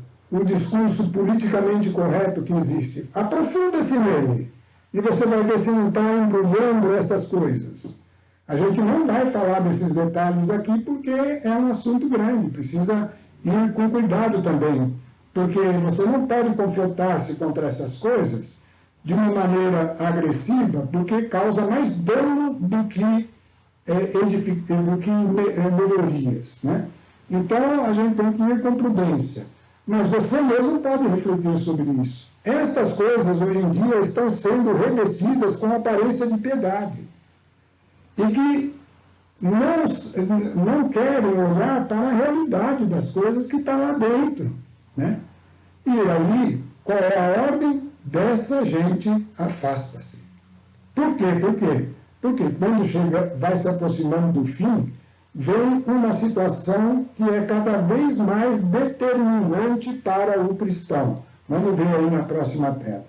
politicamente correto que existe. Aprofunda-se nele e você vai ver se não está embrulhando essas coisas. A gente não vai falar desses detalhes aqui porque é um assunto grande, precisa ir com cuidado também, porque você não pode confrontar-se contra essas coisas de uma maneira agressiva, porque causa mais dano do que melhorias, né? Então, a gente tem que ir com prudência. Mas você mesmo pode refletir sobre isso. Estas coisas, hoje em dia, estão sendo revestidas com aparência de piedade. E que não querem olhar para a realidade das coisas que está lá dentro, né? E aí, qual é a ordem? Dessa gente afasta-se. Por quê? Porque quando vai se aproximando do fim, vem uma situação que é cada vez mais determinante para o cristão. Vamos ver aí na próxima tela.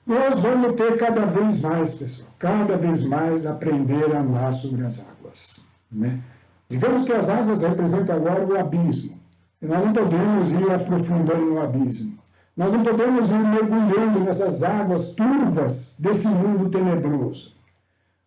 Nós vamos ter cada vez mais, pessoal, cada vez mais aprender a andar sobre as águas, né? Digamos que as águas representam agora o abismo. E nós não podemos ir aprofundando no abismo. Nós não podemos ir mergulhando nessas águas turvas desse mundo tenebroso.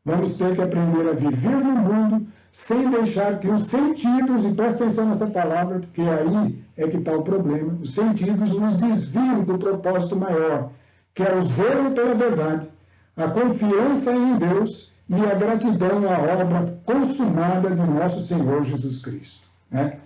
Vamos ter que aprender a viver no mundo sem deixar que os sentidos, e presta atenção nessa palavra, porque aí é que está o problema, os sentidos nos desviam do propósito maior, que é o zelo pela verdade, a confiança em Deus e a gratidão à obra consumada de nosso Senhor Jesus Cristo, né?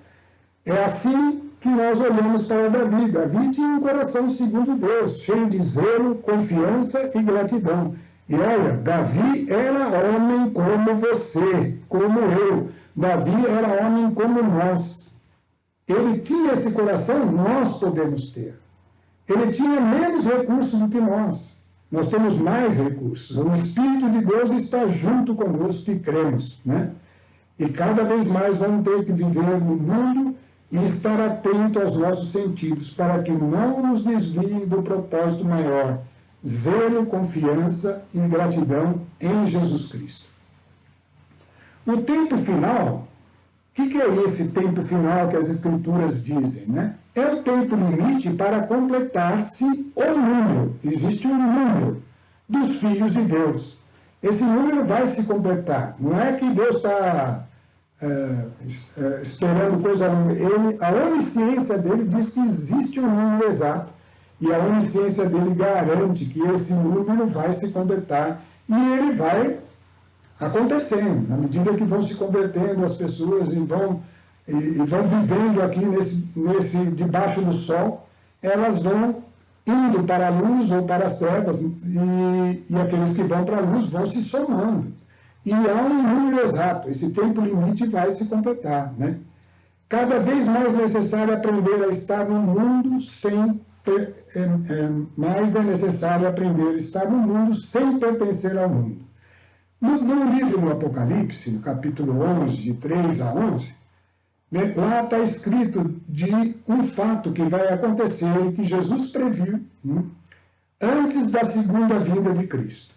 É assim que nós olhamos para Davi. Davi tinha um coração segundo Deus, cheio de zelo, confiança e gratidão. E olha, Davi era homem como você, como eu. Davi era homem como nós. Ele tinha esse coração, nós podemos ter. Ele tinha menos recursos do que nós. Nós temos mais recursos. O Espírito de Deus está junto conosco que cremos, né? E cada vez mais vamos ter que viver no mundo e estar atento aos nossos sentidos, para que não nos desviem do propósito maior, zelo, confiança e gratidão em Jesus Cristo. O tempo final, o que é esse tempo final que as Escrituras dizem, né? É o tempo limite para completar-se o número, existe um número dos filhos de Deus. Esse número vai se completar, não é que Deus está esperando coisa alguma. A onisciência dele diz que existe um número exato, e a onisciência dele garante que esse número vai se completar, e ele vai acontecendo, na medida que vão se convertendo as pessoas e vão vivendo aqui debaixo do sol, elas vão indo para a luz ou para as trevas, e aqueles que vão para a luz vão se somando. E há um número exato, esse tempo limite vai se completar, né? Cada vez mais necessário aprender a estar no mundo mais é necessário aprender a estar no mundo sem pertencer ao mundo. No livro do Apocalipse, no capítulo 11, de 3 a 11, né, lá está escrito de um fato que vai acontecer e que Jesus previu, né, antes da segunda vinda de Cristo,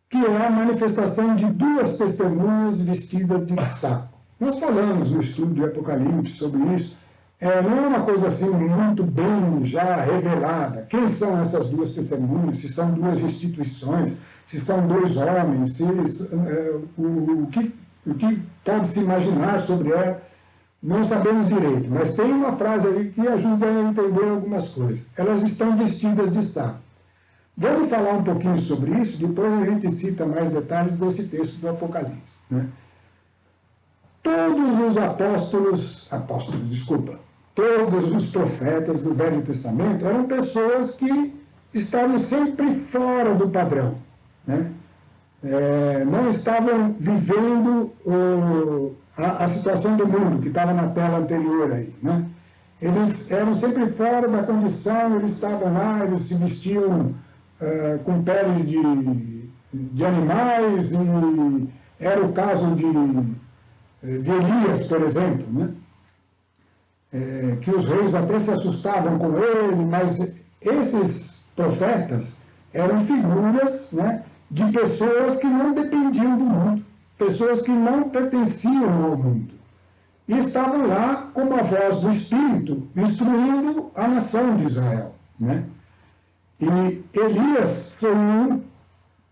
que é a manifestação de duas testemunhas vestidas de saco. Nós falamos no estudo do Apocalipse sobre isso. Não é uma coisa assim muito bem já revelada. Quem são essas duas testemunhas? Se são duas instituições, se são dois homens, o que pode se imaginar sobre ela, não sabemos direito. Mas tem uma frase aí que ajuda a entender algumas coisas. Elas estão vestidas de saco. Vamos falar um pouquinho sobre isso, depois a gente cita mais detalhes desse texto do Apocalipse, né? Todos os todos os profetas do Velho Testamento eram pessoas que estavam sempre fora do padrão, né? Não estavam vivendo a situação do mundo, que estava na tela anterior aí, né? Eles eram sempre fora da condição, eles estavam lá, eles se vestiam com peles de animais, e era o caso de Elias, por exemplo, né? Que os reis até se assustavam com ele, mas esses profetas eram figuras, né, de pessoas que não dependiam do mundo, pessoas que não pertenciam ao mundo, e estavam lá como a voz do Espírito, instruindo a nação de Israel, né? E Elias foi um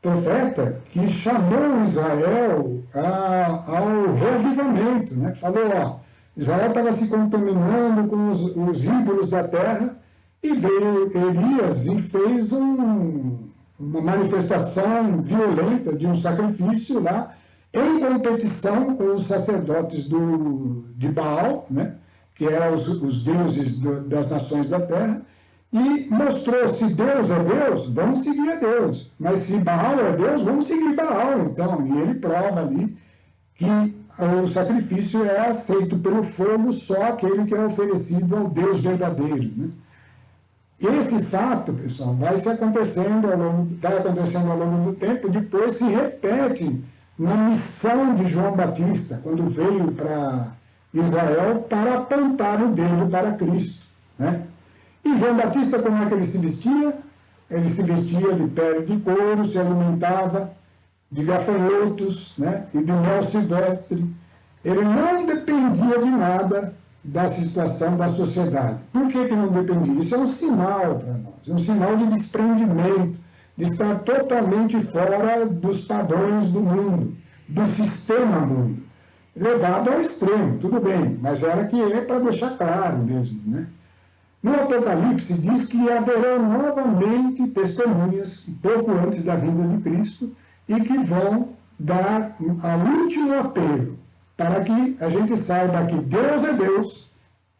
profeta que chamou Israel ao reavivamento, né? Falou, Israel estava se contaminando com os ídolos da terra, e veio Elias e fez uma manifestação violenta de um sacrifício lá, em competição com os sacerdotes de Baal, né? Que eram os deuses das nações da terra, e mostrou, se Deus é Deus, vamos seguir a Deus. Mas se Baal é Deus, vamos seguir Baal, então. E ele prova ali que o sacrifício é aceito pelo fogo, só aquele que é oferecido ao Deus verdadeiro, né? Esse fato, pessoal, vai acontecendo ao longo do tempo, depois se repete na missão de João Batista, quando veio para Israel para apontar o dedo para Cristo, né? E João Batista, como é que ele se vestia? Ele se vestia de pele de couro, se alimentava de gafanhotos, né, e de mel silvestre. Ele não dependia de nada da situação da sociedade. Por que não dependia? Isso é um sinal para nós, é um sinal de desprendimento, de estar totalmente fora dos padrões do mundo, do sistema mundo. Levado ao extremo, tudo bem, mas era que é para deixar claro mesmo, né? No Apocalipse diz que haverão novamente testemunhas, pouco antes da vinda de Cristo, e que vão dar o último apelo, para que a gente saiba que Deus é Deus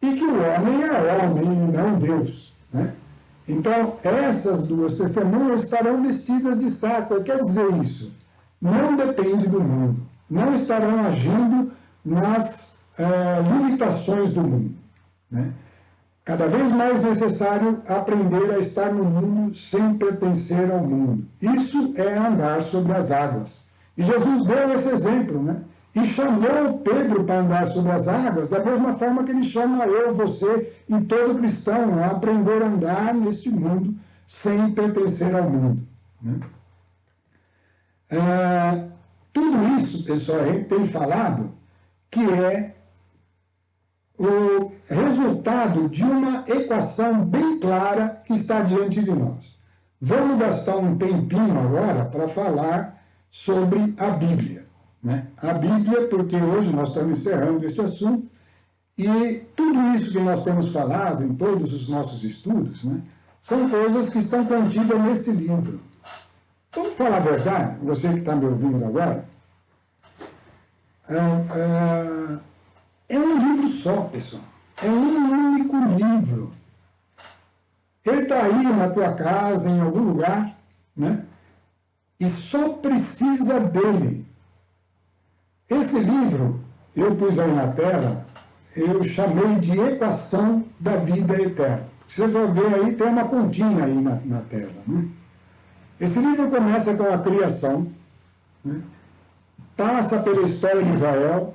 e que o homem é homem e não Deus, né? Então, essas duas testemunhas estarão vestidas de saco. Quer dizer isso? Não depende do mundo, não estarão agindo nas limitações do mundo, né? Cada vez mais necessário aprender a estar no mundo sem pertencer ao mundo. Isso é andar sobre as águas. E Jesus deu esse exemplo, né? E chamou Pedro para andar sobre as águas, da mesma forma que ele chama eu, você e todo cristão a aprender a andar neste mundo sem pertencer ao mundo, né? Tudo isso, pessoal, a gente tem falado que é o resultado de uma equação bem clara que está diante de nós. Vamos gastar um tempinho agora para falar sobre a Bíblia, né? A Bíblia, porque hoje nós estamos encerrando este assunto, e tudo isso que nós temos falado em todos os nossos estudos, né, são coisas que estão contidas nesse livro. Vamos falar a verdade, você que está me ouvindo agora, é um livro só, pessoal. É um único livro. Ele está aí na tua casa, em algum lugar, né? E só precisa dele. Esse livro, eu pus aí na tela, eu chamei de Equação da Vida Eterna. Você vai ver aí, tem uma continha aí na tela, né? Esse livro começa com a criação, né? passa pela história de Israel,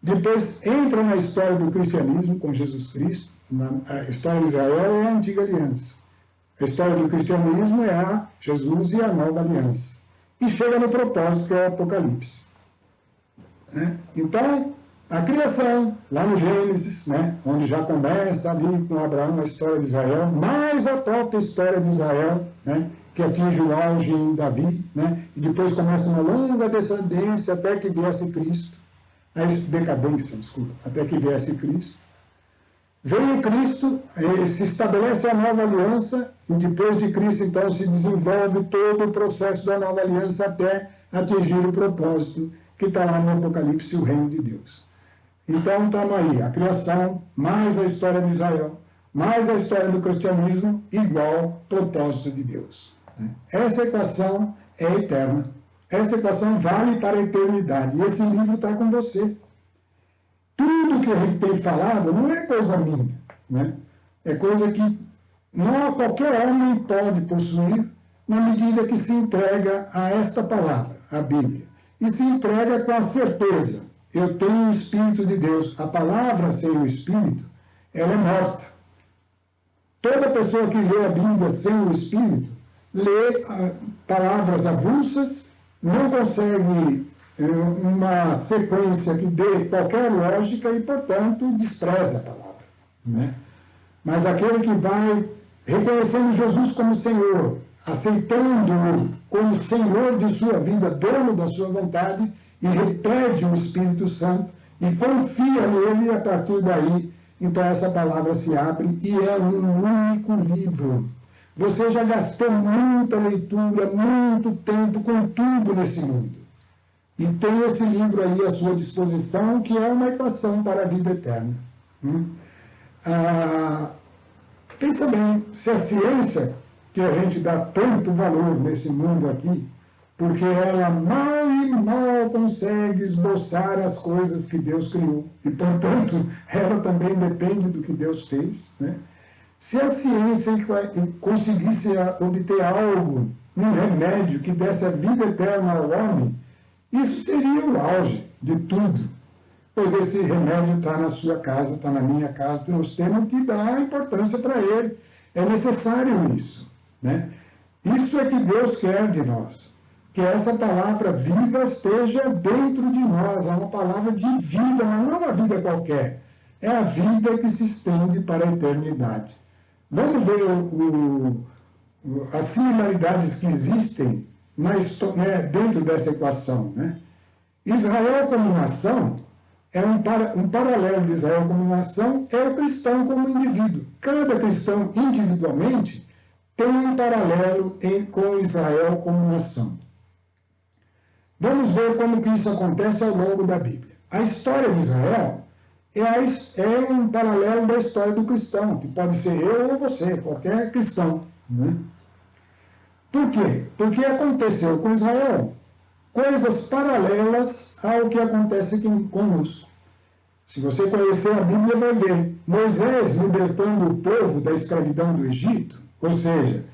depois entra na história do cristianismo com Jesus Cristo. A história de Israel é a antiga aliança. A história do cristianismo é a Jesus e a nova aliança. E chega no propósito, que é o Apocalipse. Então, a criação, lá no Gênesis, onde já começa ali com Abraão a história de Israel, mais a própria história de Israel, que atinge o auge em Davi, e depois começa uma longa descendência até que viesse Cristo, decadência, desculpa, até que viesse Cristo. Vem o Cristo, se estabelece a nova aliança, e depois de Cristo, então, se desenvolve todo o processo da nova aliança até atingir o propósito que está lá no Apocalipse, o reino de Deus. Então, estamos aí, a criação, mais a história de Israel, mais a história do cristianismo, igual propósito de Deus. Essa equação é eterna. Essa equação vale para a eternidade. E esse livro está com você. Tudo que a gente tem falado não é coisa minha, é coisa que não qualquer homem pode possuir na medida que se entrega a esta palavra, a Bíblia. E se entrega com a certeza: eu tenho o Espírito de Deus. A palavra sem o Espírito, ela é morta. Toda pessoa que lê a Bíblia sem o Espírito, lê palavras avulsas, não consegue uma sequência que dê qualquer lógica e, portanto, despreza a palavra. Mas aquele que vai reconhecendo Jesus como Senhor, aceitando-o como Senhor de sua vida, dono da sua vontade, e repete o Espírito Santo e confia nele, e a partir daí, então essa palavra se abre e é um único livro. Você já gastou muita leitura, muito tempo com tudo nesse mundo. E tem esse livro aí à sua disposição, que é uma equação para a vida eterna. Pensa bem, se a ciência, que a gente dá tanto valor nesse mundo aqui, porque ela mal e mal consegue esboçar as coisas que Deus criou, e, portanto, ela também depende do que Deus fez, Se a ciência conseguisse obter algo, um remédio que desse a vida eterna ao homem, isso seria o auge de tudo. Pois esse remédio está na sua casa, está na minha casa, nós temos que dar importância para ele. É necessário isso. Isso é que Deus quer de nós. Que essa palavra viva esteja dentro de nós. É uma palavra de vida, mas não é uma vida qualquer. É a vida que se estende para a eternidade. Vamos ver as similaridades que existem dentro dessa equação. Israel como nação, um paralelo de Israel como nação é o cristão como indivíduo. Cada cristão individualmente tem um paralelo com Israel como nação. Vamos ver como que isso acontece ao longo da Bíblia. A história de Israel é um paralelo da história do cristão, que pode ser eu ou você, qualquer cristão. Por quê? Porque aconteceu com Israel coisas paralelas ao que acontece aqui conosco. Se você conhecer a Bíblia, vai ver Moisés libertando o povo da escravidão do Egito, ou seja,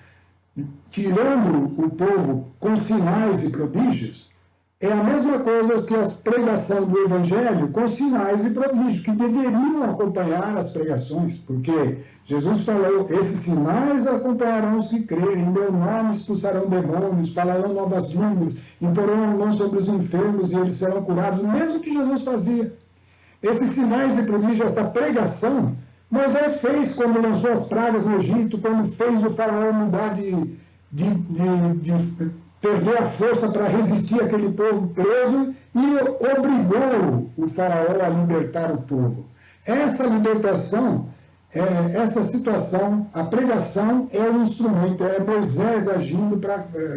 tirando o povo com sinais e prodígios, é a mesma coisa que a pregação do Evangelho com sinais e prodígios, que deveriam acompanhar as pregações, porque Jesus falou: esses sinais acompanharão os que crerem, em meu nome expulsarão demônios, falarão novas línguas, imporão a mão sobre os enfermos e eles serão curados, o mesmo que Jesus fazia. Esses sinais e prodígios, essa pregação, Moisés fez quando lançou as pragas no Egito, quando fez o faraó mudar de perder a força para resistir àquele povo preso e obrigou o faraó a libertar o povo. Essa libertação, essa situação, a pregação é o instrumento, é Moisés agindo,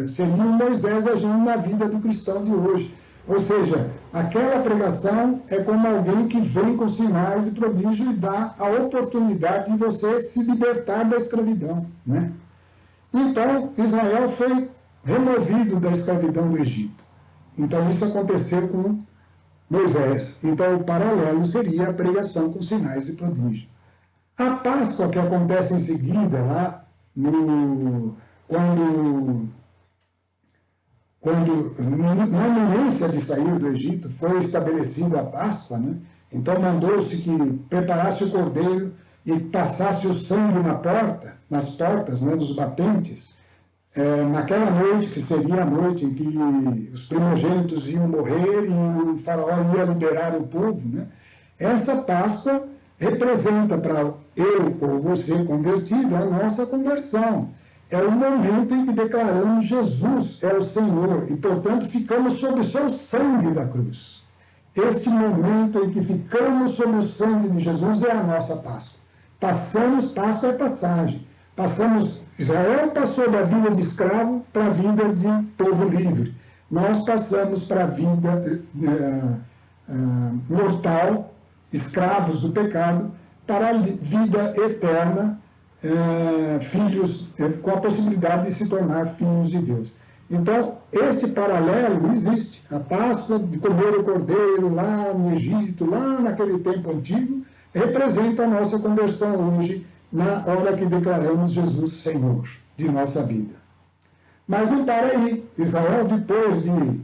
seria um Moisés agindo na vida do cristão de hoje. Ou seja, aquela pregação é como alguém que vem com sinais e prodígios e dá a oportunidade de você se libertar da escravidão. Então, Israel foi removido da escravidão do Egito. Então, isso aconteceu com Moisés. Então, o paralelo seria a pregação com sinais e prodígios. A Páscoa, que acontece em seguida, lá, quando quando, na iminência de sair do Egito, foi estabelecida a Páscoa, né? Então mandou-se que preparasse o cordeiro e passasse o sangue nas portas, né, dos batentes, naquela noite, que seria a noite em que os primogênitos iam morrer e o faraó ia liberar o povo, né? Essa Páscoa representa para eu ou você convertido a nossa conversão. É o momento em que declaramos Jesus é o Senhor e, portanto, ficamos sob o seu sangue da cruz. Este momento em que ficamos sob o sangue de Jesus é a nossa Páscoa. Páscoa é passagem. Israel passou da vida de escravo para a vida de povo livre. Nós passamos para a vida mortal, escravos do pecado, para a vida eterna, filhos, com a possibilidade de se tornar filhos de Deus. Então, este paralelo existe. A Páscoa de comer o cordeiro lá no Egito, lá naquele tempo antigo, representa a nossa conversão hoje, na hora que declaramos Jesus Senhor de nossa vida. Mas não para aí. Israel, depois de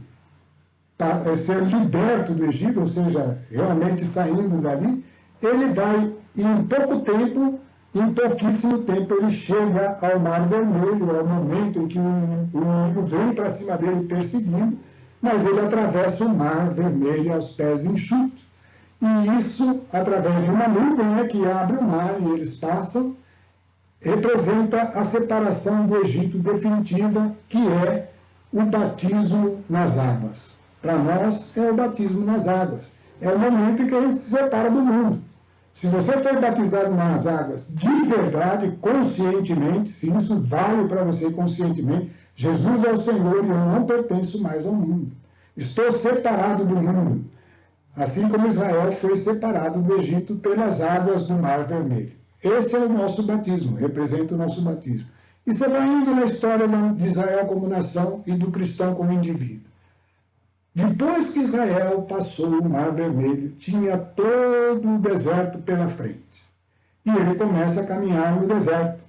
ser liberto do Egito, ou seja, realmente saindo dali, ele vai, em pouquíssimo tempo, ele chega ao Mar Vermelho, é o momento em que o inimigo vem para cima dele perseguindo, mas ele atravessa o Mar Vermelho aos pés enxutos. E isso, através de uma nuvem, né, que abre o mar e eles passam, representa a separação do Egito definitiva, que é o batismo nas águas. Para nós, é o batismo nas águas. É o momento em que a gente se separa do mundo. Se você foi batizado nas águas de verdade, conscientemente, se isso vale para você conscientemente, Jesus é o Senhor e eu não pertenço mais ao mundo. Estou separado do mundo. Assim como Israel foi separado do Egito pelas águas do Mar Vermelho. Esse é o nosso batismo, representa o nosso batismo. E você vai indo na história de Israel como nação e do cristão como indivíduo. Depois que Israel passou o Mar Vermelho, tinha todo o deserto pela frente. E ele começa a caminhar no deserto.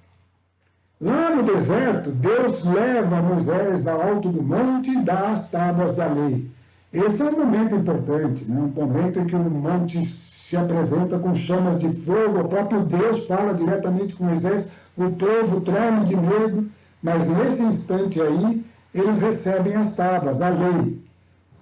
Lá no deserto, Deus leva Moisés ao alto do monte e dá as tábuas da lei. Esse é um momento importante, né? Um momento em que o monte se apresenta com chamas de fogo, o próprio Deus fala diretamente com Moisés, o povo treme de medo, mas nesse instante aí, eles recebem as tábuas, a lei.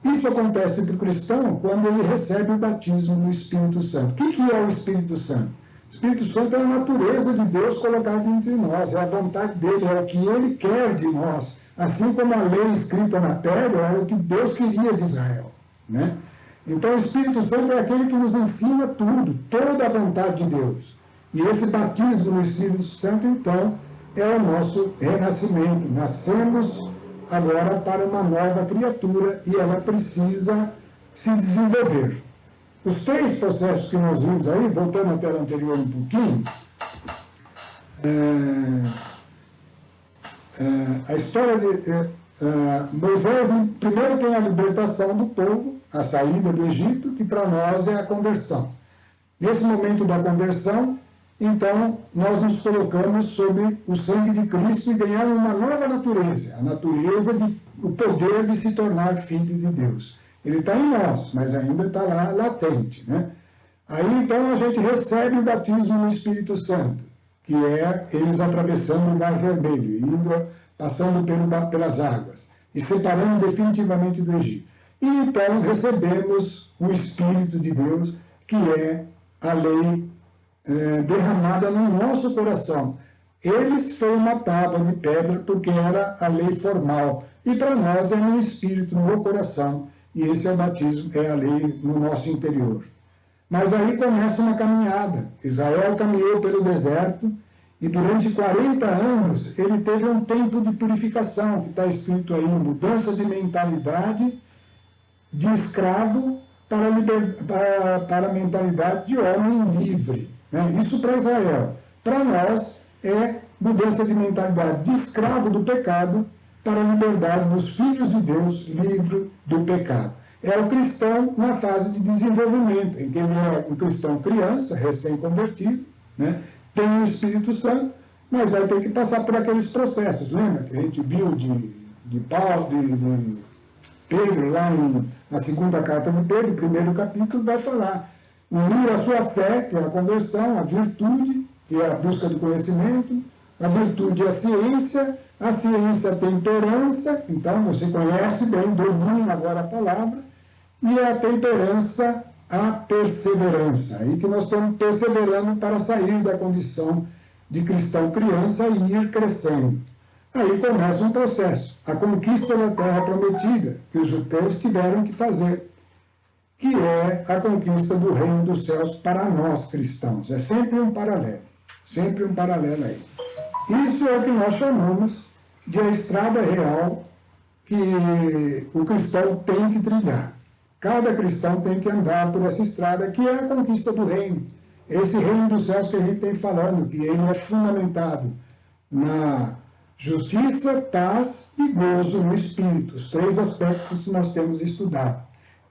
Isso acontece para o cristão quando ele recebe o batismo no Espírito Santo. O que é o Espírito Santo? O Espírito Santo é a natureza de Deus colocada entre nós, é a vontade dele, é o que ele quer de nós. Assim como a lei escrita na pedra era o que Deus queria de Israel, né? Então o Espírito Santo é aquele que nos ensina tudo, toda a vontade de Deus. E esse batismo no Espírito Santo, então, é o nosso renascimento. Nascemos agora para uma nova criatura e ela precisa se desenvolver. Os três processos que nós vimos aí, voltando à tela anterior um pouquinho, a história de Moisés, primeiro tem a libertação do povo, a saída do Egito, que para nós é a conversão. Nesse momento da conversão, então, nós nos colocamos sob o sangue de Cristo e ganhamos uma nova natureza, a natureza, o poder de se tornar filho de Deus. Ele está em nós, mas ainda está lá latente, né? Aí, então, a gente recebe o batismo no Espírito Santo, que é eles atravessando o Mar Vermelho, passando pelas águas, e separando definitivamente do Egito. E então recebemos o Espírito de Deus, que é a lei derramada no nosso coração. Eles foi uma tábua de pedra, porque era a lei formal, e para nós é no Espírito, no coração, e esse é o batismo, é a lei no nosso interior. Mas aí começa uma caminhada. Israel caminhou pelo deserto, e durante 40 anos ele teve um tempo de purificação, que está escrito aí, mudança de mentalidade de escravo para a mentalidade de homem livre, né? Isso para Israel. Para nós é mudança de mentalidade de escravo do pecado para a liberdade dos filhos de Deus, livre do pecado. É o cristão na fase de desenvolvimento, em que ele é um cristão criança, recém-convertido, né? Tem o Espírito Santo, mas vai ter que passar por aqueles processos. Lembra que a gente viu de Paulo, de Pedro, lá na segunda carta de Pedro, primeiro capítulo, vai falar. Unir a sua fé, que é a conversão, a virtude, que é a busca do conhecimento, a virtude é a ciência a temperança, então você conhece bem, domina agora a palavra, e a temperança, a perseverança. Aí que nós estamos perseverando para sair da condição de cristão criança e ir crescendo. Aí começa um processo, a conquista da terra prometida, que os judeus tiveram que fazer, que é a conquista do reino dos céus para nós cristãos. É sempre um paralelo aí. Isso é o que nós chamamos de a estrada real que o cristão tem que trilhar. Cada cristão tem que andar por essa estrada, que é a conquista do reino. Esse reino dos céus que a gente tem falando, que ele é fundamentado na justiça, paz e gozo no Espírito. Os 3 aspectos que nós temos estudado.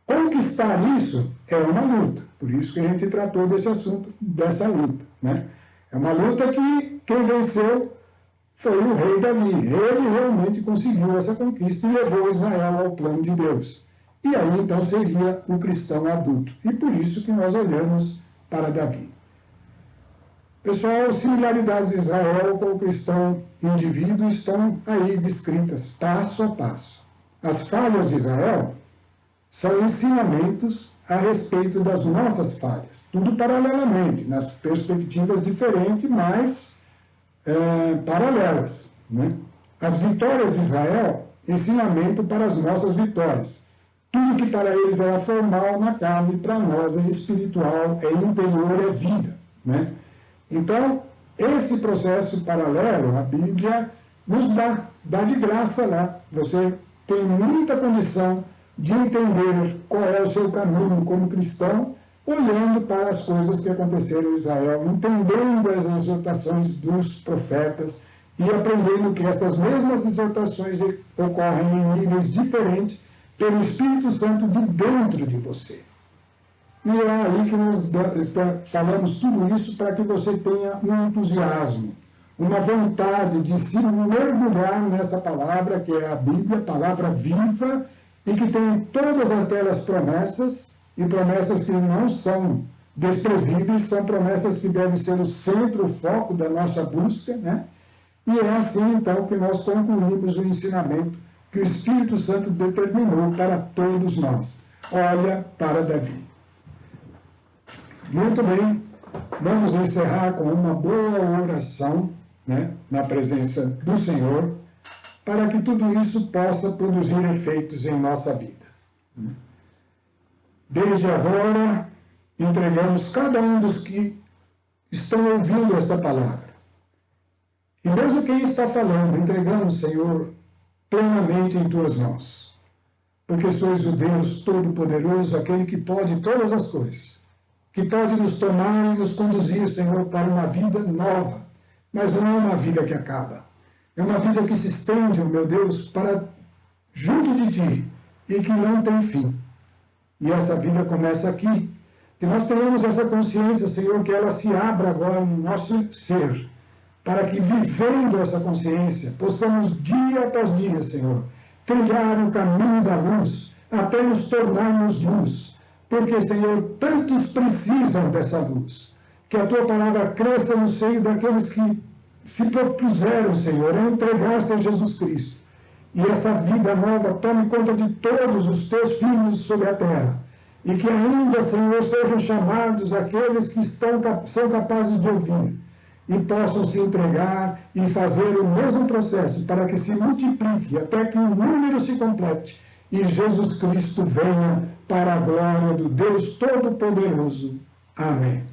Conquistar isso é uma luta. Por isso que a gente tratou desse assunto, dessa luta, né? É uma luta que quem venceu foi o rei Davi. Ele realmente conseguiu essa conquista e levou Israel ao plano de Deus. E aí, então, seria o cristão adulto. E por isso que nós olhamos para Davi. Pessoal, similaridades de Israel com o cristão indivíduo estão aí descritas, passo a passo. As falhas de Israel são ensinamentos a respeito das nossas falhas. Tudo paralelamente, nas perspectivas diferentes, mas paralelas, né? As vitórias de Israel, ensinamento para as nossas vitórias. Tudo que para eles era formal na carne, para nós é espiritual, é interior, é vida, né? Então, esse processo paralelo, a Bíblia nos dá de graça lá. Você tem muita condição de entender qual é o seu caminho como cristão, olhando para as coisas que aconteceram em Israel, entendendo as exortações dos profetas e aprendendo que essas mesmas exortações ocorrem em níveis diferentes pelo Espírito Santo de dentro de você. E é aí que nós falamos tudo isso para que você tenha um entusiasmo, uma vontade de se mergulhar nessa palavra, que é a Bíblia, palavra viva, e que tem todas aquelas promessas, e promessas que não são desprezíveis, são promessas que devem ser o centro, o foco da nossa busca, né? E é assim, então, que nós concluímos o ensinamento que o Espírito Santo determinou para todos nós. Olha para Davi. Muito bem, vamos encerrar com uma boa oração, né, na presença do Senhor, para que tudo isso possa produzir efeitos em nossa vida. Desde agora, entregamos cada um dos que estão ouvindo esta palavra. E mesmo quem está falando, entregamos, Senhor, plenamente em Tuas mãos. Porque sois o Deus Todo-Poderoso, aquele que pode todas as coisas, que pode nos tomar e nos conduzir, Senhor, para uma vida nova. Mas não é uma vida que acaba. É uma vida que se estende, oh meu Deus, para junto de Ti e que não tem fim. E essa vida começa aqui. Que nós tenhamos essa consciência, Senhor, que ela se abra agora no nosso ser, para que, vivendo essa consciência, possamos dia após dia, Senhor, trilhar o caminho da luz, até nos tornarmos luz. Porque, Senhor, tantos precisam dessa luz. Que a Tua palavra cresça no seio daqueles que se propuseram, Senhor, a entregar-se a Jesus Cristo. E essa vida nova tome conta de todos os Teus filhos sobre a terra. E que ainda, Senhor, sejam chamados aqueles que são capazes de ouvir e possam se entregar e fazer o mesmo processo para que se multiplique até que o número se complete e Jesus Cristo venha para a glória do Deus Todo-Poderoso. Amém.